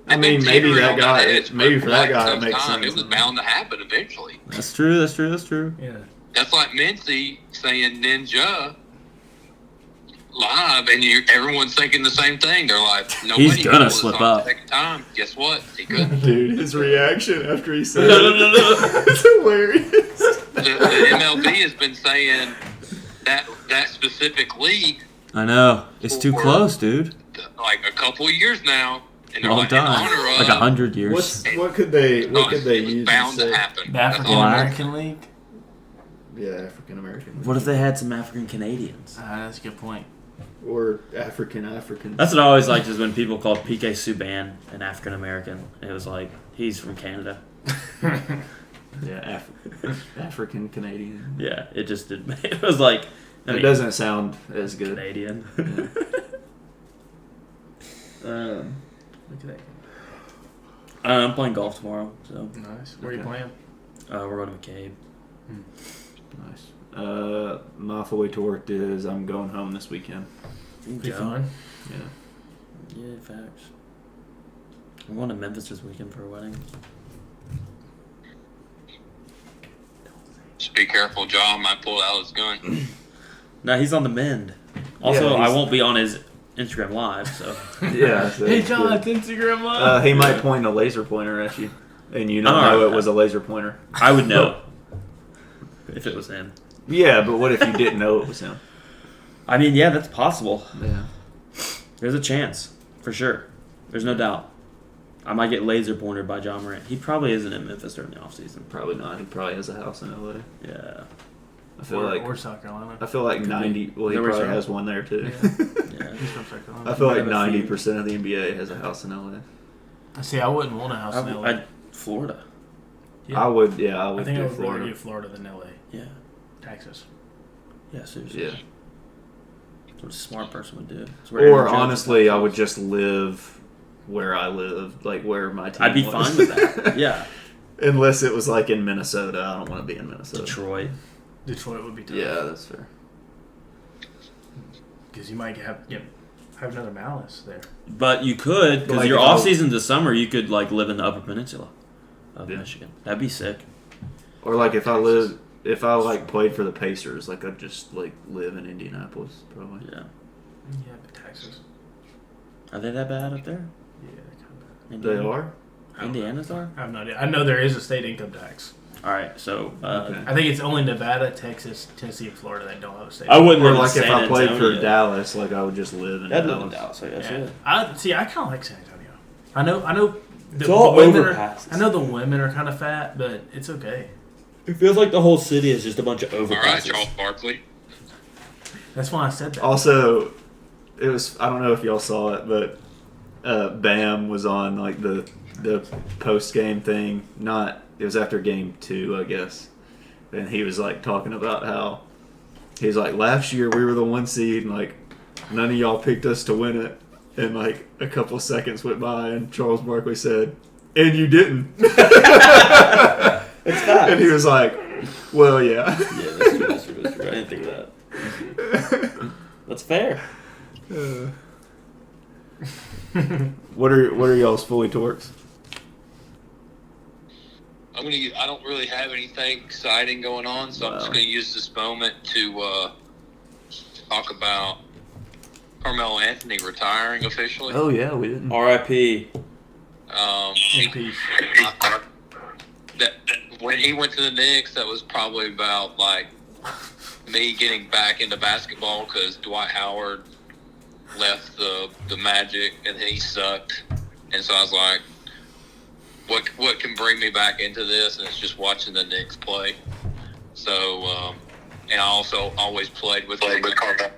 I mean, maybe teetering that on guy, edge, maybe but for that like guy, it some makes time, sense. It was bound to happen eventually. that's true. That's true. That's true. Yeah. That's like Mincy saying ninja live, and everyone's thinking the same thing. They're like, nobody He's gonna pulled this slip on the up. second time. Guess what? He couldn't. Dude, his reaction after he said No, it. no, no, no. It's hilarious. The MLB has been saying that specific league I know. It's too close, dude. like a couple of years now, and they're Long like in time. honor of Like 100 years. What could they it use? was bound to to say? happen. The That's African all I'm American League? Yeah, African American. What if they had some African Canadians? That's a good point. Or African. That's what I always liked is when people called PK Subban an African American. It was like, he's from Canada. Yeah, African Canadian. Yeah, it just did. It was like, I It mean, doesn't sound as good. Canadian. Look at that. I'm playing golf tomorrow, so Nice. Where are you Okay. playing? we're going to McCabe. Nice. My fully torqued is I'm going home this weekend. Be fun. Yeah. Yeah, facts. I'm going to Memphis this weekend for a wedding. Just be careful, John might pull out his gun. No, he's on the mend. Also, Yeah, I he's- won't be on his Instagram Live, so. Yeah. so Hey, it's John, good. it's Instagram Live. He might point a laser pointer at you, and you don't Alright. know it was a laser pointer. I would know if it was him. Yeah, but what if you didn't know it was him? I mean, yeah, that's possible. Yeah. There's a chance, for sure. There's no doubt. I might get laser pointed by John Morant. He probably isn't in Memphis during the offseason. Probably not. He probably has a house in LA. Yeah. I feel like or South Carolina. I feel like 90. Well, he Is that where probably he's has one there too. Yeah. He's from South Carolina. I feel like Might have a few. 90% of the NBA has a house in LA. See, I wouldn't want a house in LA. Florida. Yeah. I would. Yeah, I would I think do I would Florida. rather do Florida than LA. Yeah. Texas. Yeah, seriously. Yeah. That's what a smart person would do. That's where Aaron Or Judge honestly, is. I would just live where I live, like where my team I'd be was. fine with that. Yeah. Unless it was like in Minnesota. I don't want to be in Minnesota. Detroit. Detroit would be tough. Yeah, that's fair. Because you might have another Malice there. But you could, because Like your if I- off season this summer, you could like live in the Upper Peninsula of Yeah. Michigan. That'd be sick. Or like if I like played for the Pacers, like I'd just like live in Indianapolis probably. Yeah. Yeah, but Texas. Are they that bad up there? Yeah, they're kind of bad. They Indiana? are. Indiana's are? I have no idea. I know there is a state income tax. All right, so Okay. I think it's only Nevada, Texas, Tennessee, and Florida that don't have a state. I wouldn't Or live like in if San I played for Antonio. Dallas, like I would just live in I'd Dallas. live in Dallas, I guess. Yeah. I kind of like San Antonio. I know. It's all women overpasses. I know the women are kind of fat, but it's okay. It feels like the whole city is just a bunch of All right, overpasses. Charles Barkley. That's why I said that. Also, it was I don't know if y'all saw it, but Bam was on like the post game thing. It was after game 2, I guess, and he was like talking about how he's like last year we were the 1 seed and like none of y'all picked us to win it, and like a couple seconds went by and Charles Barkley said, "And you didn't." It's fast. And he was like, "Well, yeah." Yeah, that's true. I didn't think of that. That's fair. What are y'all's fully torques? I don't really have anything exciting going on, so I'm just Wow. going to use this moment to talk about Carmelo Anthony retiring officially. Oh yeah, we didn't. R.I.P. In peace. That when he went to the Knicks, that was probably about like me getting back into basketball because Dwight Howard left the Magic and he sucked, and so I was like, what can bring me back into this? And it's just watching the Knicks play. So, and I also always played with Carmelo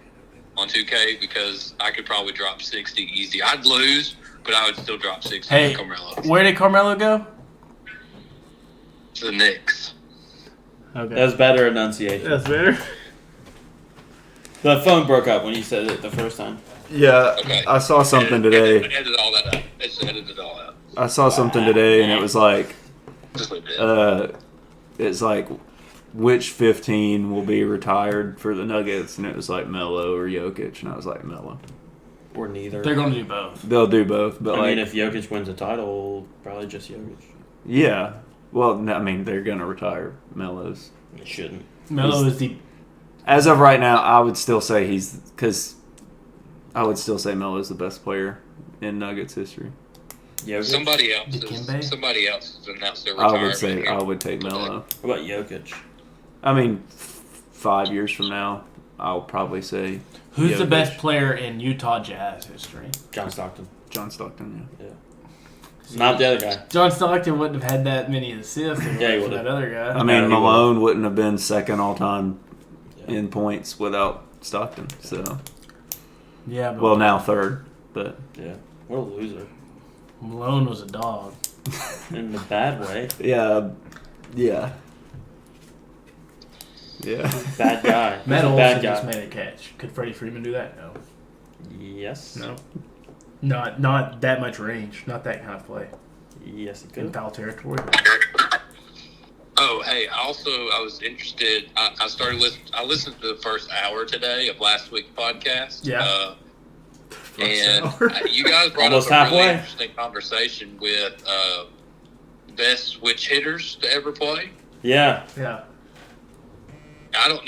on 2K because I could probably drop 60 easy. I'd lose, but I would still drop 60 Hey, with Carmelo. where did Carmelo go? To the Knicks. Okay. That was better enunciation. That's better. The phone broke up when you said it the first time. Yeah, Okay. I saw something today. Edit all that out. It's edited all out. I saw something today, and it was like, Just leave it. it's like, which 15 will be retired for the Nuggets, and it was like Melo or Jokic, and I was like Melo. Or neither. They're going to do both. They'll do both, but I like, mean, if Jokic wins a title, probably just Jokic. yeah. Well, no, I mean, they're gonna retire Melo's. They shouldn't. Melo is the As of right now, I would still say Melo's the best player in Nuggets history. Jokic? Somebody else Dikembe? has announced their I retirement. would say I would take Melo. What about Jokic? I mean, 5 years from now, I'll probably say who's the Jokic. best player in Utah Jazz history? John Stockton. John Stockton. Yeah. Not the other guy. John Stockton wouldn't have had that many assists if it Yeah, he wasn't for would've. that other guy. I mean, No, he Malone wouldn't have been second all time Yeah. in points without Stockton. So, Yeah, but well, now third, but Yeah. What a loser. Malone was a dog. In the bad way. yeah. Bad guy. He's Matt a Olson bad just guy. made a catch. Could Freddie Freeman do that? No. Yes. No. Not that much range. Not that kind of play. Yes, he In could. foul territory. Oh, hey! I was interested. I started listening. I listened to the first hour today of last week's podcast. Yeah. And hour. you guys brought Almost up a really halfway. interesting conversation with best switch hitters to ever play. Yeah. Yeah. I don't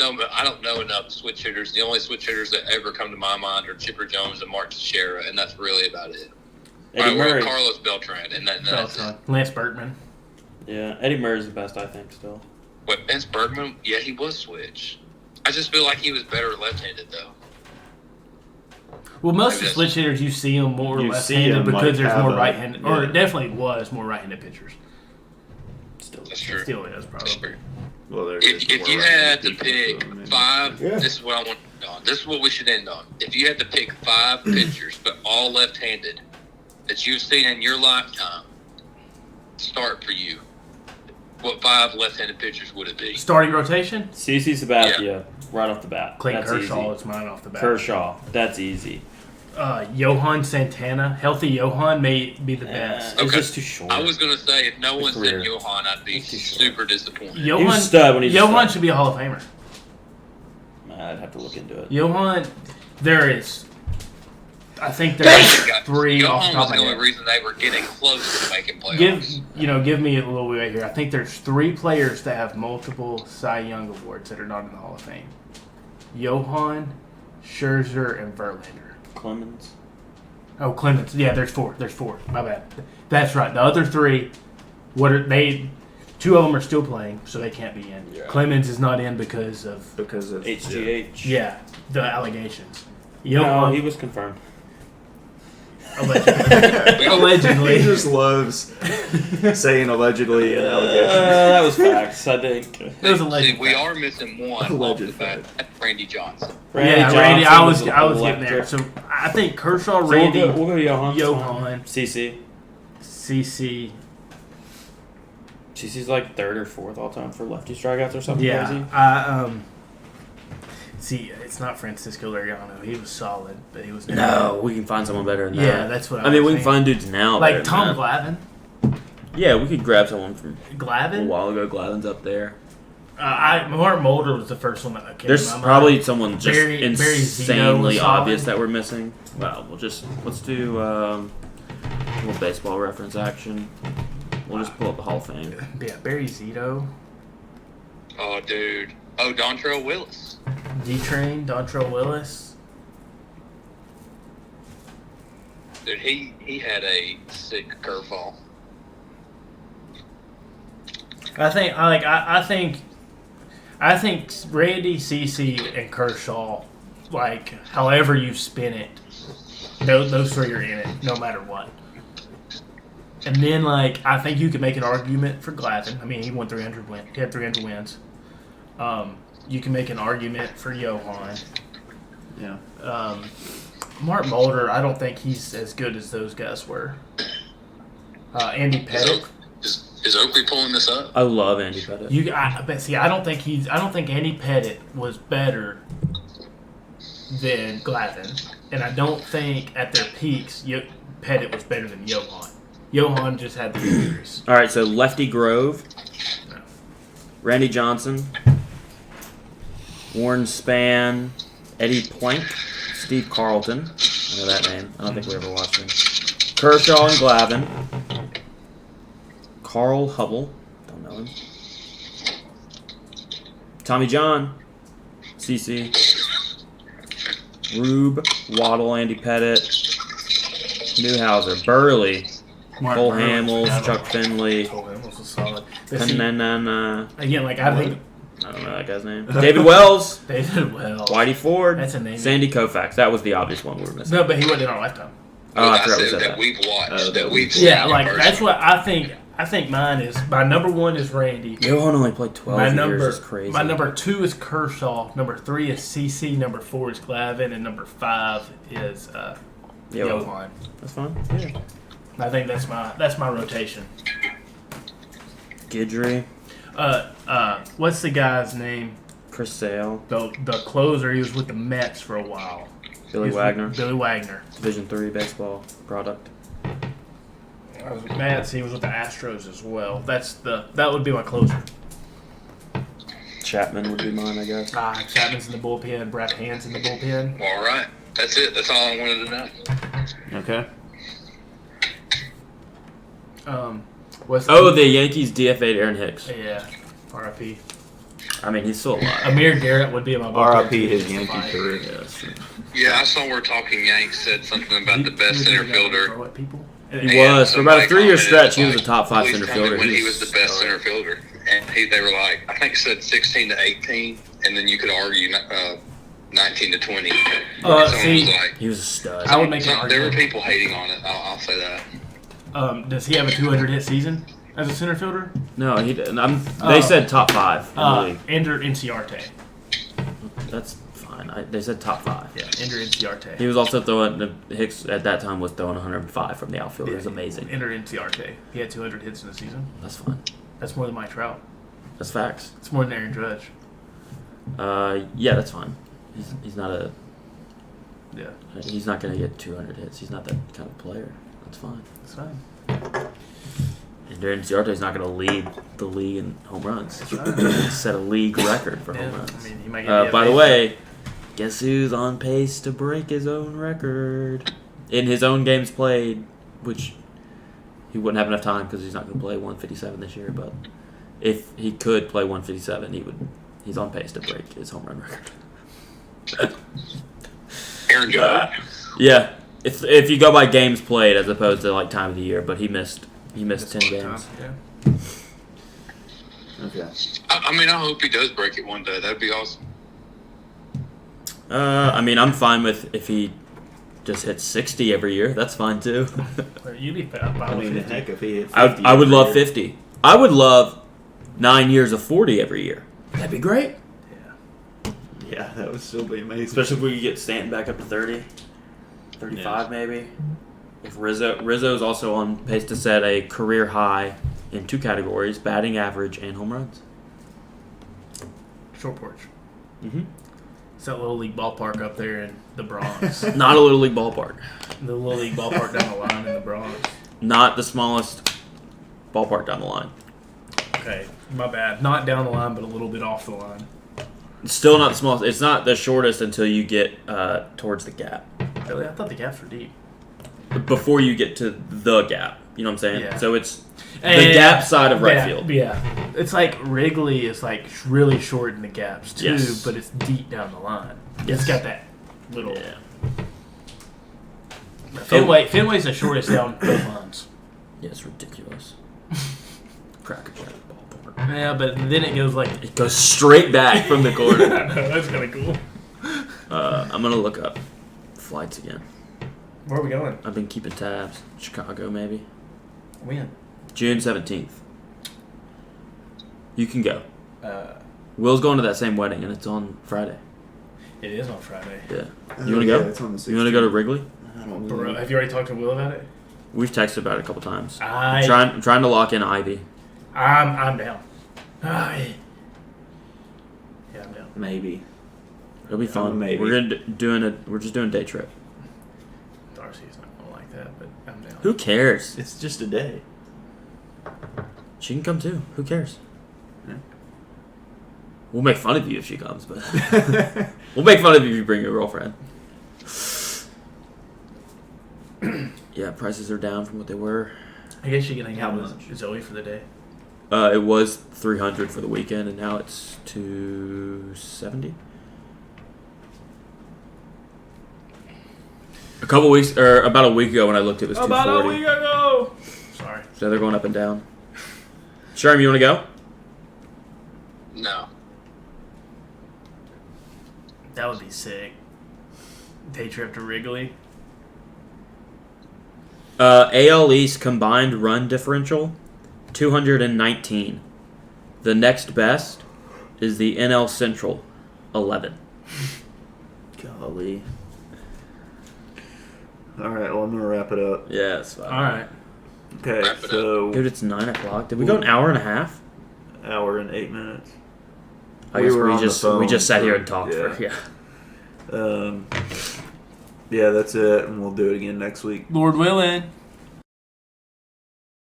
know enough switch hitters. The only switch hitters that ever come to my mind are Chipper Jones and Mark Teixeira, and that's really about it. Eddie Or Murray. Carlos Beltran, and that's it. Beltran. Lance Berkman. Yeah. Eddie Murray's the best, I think, still. What, Vince Bergman? Yeah, he was switch. I just feel like he was better left-handed, though. Well, most of Maybe the switch hitters, you see them more You see left-handed 'em, because like, there's have more a- right-handed, or yeah. it definitely was more right-handed pitchers. Still. That's true. Still is probably. Well, there If is more you right had to people, pick so, I mean, 5, Yeah. this is what I want to end on. This is what we should end on. If you had to pick 5 pitchers, but all left-handed, that you've seen in your lifetime start for you, what 5 left-handed pitchers would it be? Starting rotation, CC Sabathia, right off the bat. Clayton That's Kershaw easy. is mine off the bat. Kershaw, that's easy. Johan Santana, healthy Johan may be the best. It's Okay. just too short. I was going to say, if no one career. said Johan, I'd be That's too short. super disappointed. He was a stud when he was a Johan stud. should be a Hall of Famer. I'd have to look into it. Johan, there is. I think there's 3 off the Johan top was of the my only head. reason they were getting close to making playoffs. Give me a little bit here. I think there's 3 players that have multiple Cy Young awards that are not in the Hall of Fame. Johan, Scherzer, and Verlander. Clemens. Oh, Clemens. Yeah, there's 4. There's 4. My bad. That's right. The other 3, what are they? 2 of them are still playing, so they can't be in. Yeah. Clemens is not in because of HGH. yeah the allegations. No, Johan, he was confirmed. allegedly. Allegedly. He just loves saying allegedly and allegations. That was facts, I think. It was a See, legend. we are missing one off Alleged the bat. That's Randy Johnson. Randy, I was getting there. electric. So I think Kershaw, So Randy, we'll go Johan. Johan, CC. CC. CC's like 3rd or 4th all time for lefty strikeouts or something crazy. Yeah. See, it's not Francisco Liriano. He was solid, but he was No, we can find someone better than Yeah, that. that's what I mean, was we can saying. find dudes now. Like better Tom than Glavine. that. Yeah, we could grab someone from a Glavine. while ago. Glavin's up there. Mark Mulder was the first one that came There's to my probably mind. someone just Barry Zito was insanely solid. obvious that we're missing. Well, let's do a little baseball reference action. We'll just pull up the Hall of Fame. Yeah, Barry Zito, Oh, dude. Oh, Dontrell Willis. D-Train, Dontrell Willis. Dude, he had a sick curveball. I think Randy, CC, and Kershaw, like however you spin it, those 3 are in it no matter what. And then I think you could make an argument for Glavine. I mean, he won 300 wins. He had 300 wins. You can make an argument for Johan. Yeah. Mark Mulder, I don't think he's as good as those guys were. Andy Pettit. Is Oakley pulling this up? I love Andy Pettit. I don't think Andy Pettit was better than Glavine, and I don't think at their peaks Pettit was better than Johan. Johan just had the injuries. All right, so Lefty Grove, No. Randy Johnson, Warren Spahn, Eddie Plank, Steve Carlton. I know that name. I don't think we ever watched him. Kershaw and Glavine. Carl Hubble. Don't know him. Tommy John. CC. Rube. Waddle. Andy Pettit. Newhouser. Burley. Mark Cole Burley, Hamels. I don't- Chuck Finley. Cole Hamels was solid. But see, Kanana. again, I think I don't know that guy's name. David Wells. David Wells. Whitey Ford. That's a name. Sandy Koufax. That was the obvious one we were missing. No, but he wasn't in our lifetime. Oh, I I forgot we said said that that. we've watched, Oh, that we've seen. Yeah, in person. that's what I think. I think mine is my number 1 is Randy. Johan only played 12 My years. number, Is crazy. my number 2 is Kershaw. Number 3 is CC. Number 4 is Glavine, and number 5 is Johan. That's fine. Yeah. I think that's my rotation. Guidry, What's the guy's name? Chris Sale, The closer. He was with the Mets for a while. Billy He was Wagner, with Billy Wagner. Division III baseball product. I was with Mets. He was with the Astros as well. That would be my closer. Chapman would be mine, I guess. Chapman's in the bullpen. Brad Hand's in the bullpen. All right. That's it. That's all I wanted to know. Okay. What's The Yankees DFA'd Aaron Hicks. yeah. R.I.P. I mean, he's still alive. Amir Garrett would be in my bullpen. R.I.P. his Yankee career. Yes. Yeah, I saw where Talking Yanks said something about the best center fielder. What people? He was. For about a somebody 3-year commented, stretch, he was like, a top 5 please center tell me fielder. when he was the best stellar. center fielder. And they were like, I think it said 16 to 18, and then you could argue 19 to 20. See, was like, He was a stud. I would make an there were argument. people hating on it. I'll say that. Does he have a 200 hit season as a center fielder? No, he didn't. They said top 5 in the league. Ender Inciarte. That's fine. They said top 5. Yeah, Ender Inciarte. He was also throwing. Hicks at that time was throwing 105 from the outfield. It was amazing. Ender Inciarte. He had 200 hits in the season. That's fine. That's more than Mike Trout. That's facts. It's more than Aaron Judge. Yeah, that's fine. He's not a. Yeah, He's not gonna get 200 hits. He's not that kind of player. That's fine. that's fine. And Darren Ciarte's not gonna lead the league in home runs. That's right. He set a league record for home Yeah, runs. I mean, he might get By the way, guess who's on pace to break his own record in his own games played, which he wouldn't have enough time because he's not going to play 157 this year. But if he could play 157, he would. He's on pace to break his home run record. Aaron Judge. Yeah, if you go by games played as opposed to like time of the year, but he missed 10 games. Yeah. Okay. I mean, I hope he does break it one day. That'd be awesome. I mean, I'm fine with if he just hits 60 every year. That's fine too. You'd be fine I mean, with 50. heck, if he hit 50 I would every love year. 50. I would love 9 years of 40 every year. That'd be great. Yeah, that would still be amazing. Especially if we could get Stanton back up to 30, 35 maybe. If Rizzo's also on pace to set a career high in 2 categories: batting average and home runs. Short porch. Mm-hmm. It's that little league ballpark up there in the Bronx. Not a little league ballpark. The little league ballpark down the line in the Bronx. Not the smallest ballpark down the line. Okay, my bad. Not down the line, but a little bit off the line. Still not the smallest. It's not the shortest until you get towards the gap. Really? I thought the gaps were deep. Before you get to the gap. You know what I'm saying? Yeah. So it's the gap side of right field. Yeah. It's like Wrigley is like really short in the gaps too, Yes. but it's deep down the line. Yes. It's got that little. Yeah. Fenway's the shortest down both lines. Yeah, it's ridiculous. Crackerjack ballpark. Yeah, but then it goes like. It goes straight back from the corner. That's kind of cool. I'm gonna look up flights again. Where are we going? I've been keeping tabs. Chicago, maybe. When? June 17th. You can go. Uh, Will's going to that same wedding, and it's on Friday. it is on Friday. Yeah. You want to go? It's on the You want to go to 16th. Wrigley? I don't Bro, know. have you already talked to Will about it? We've texted about it a couple times. I'm I'm trying to lock in Ivy. down. Yeah, I'm down. Maybe. It'll be fun. Maybe. We're We're just doing a day trip. Darcy's not gonna like that, but I'm down. Who cares? It's just a day. She can come too. Who cares? Yeah. We'll make fun of you if she comes, but we'll make fun of you if you bring your girlfriend. Yeah, prices are down from what they were. I guess you can hang out How with much? Zoe for the day. It was $300 for the weekend, and now it's $270. About a week ago when I looked, it was $240. ago. Sorry. So they're going up and down. Sherm, you want to go? No. That would be sick. Day trip to Wrigley. AL East combined run differential, 219. The next best is the NL Central, 11. Golly. All right, well, I'm going to wrap it up. Yeah, it's fine. All right. Okay, Wrap it so Dude, it's 9 o'clock. Did we go an hour and a half? hour and 8 minutes. I We guess were on the we phone just sat for- here and talked yeah. for yeah. Yeah, that's it, and we'll do it again next week. Lord willing.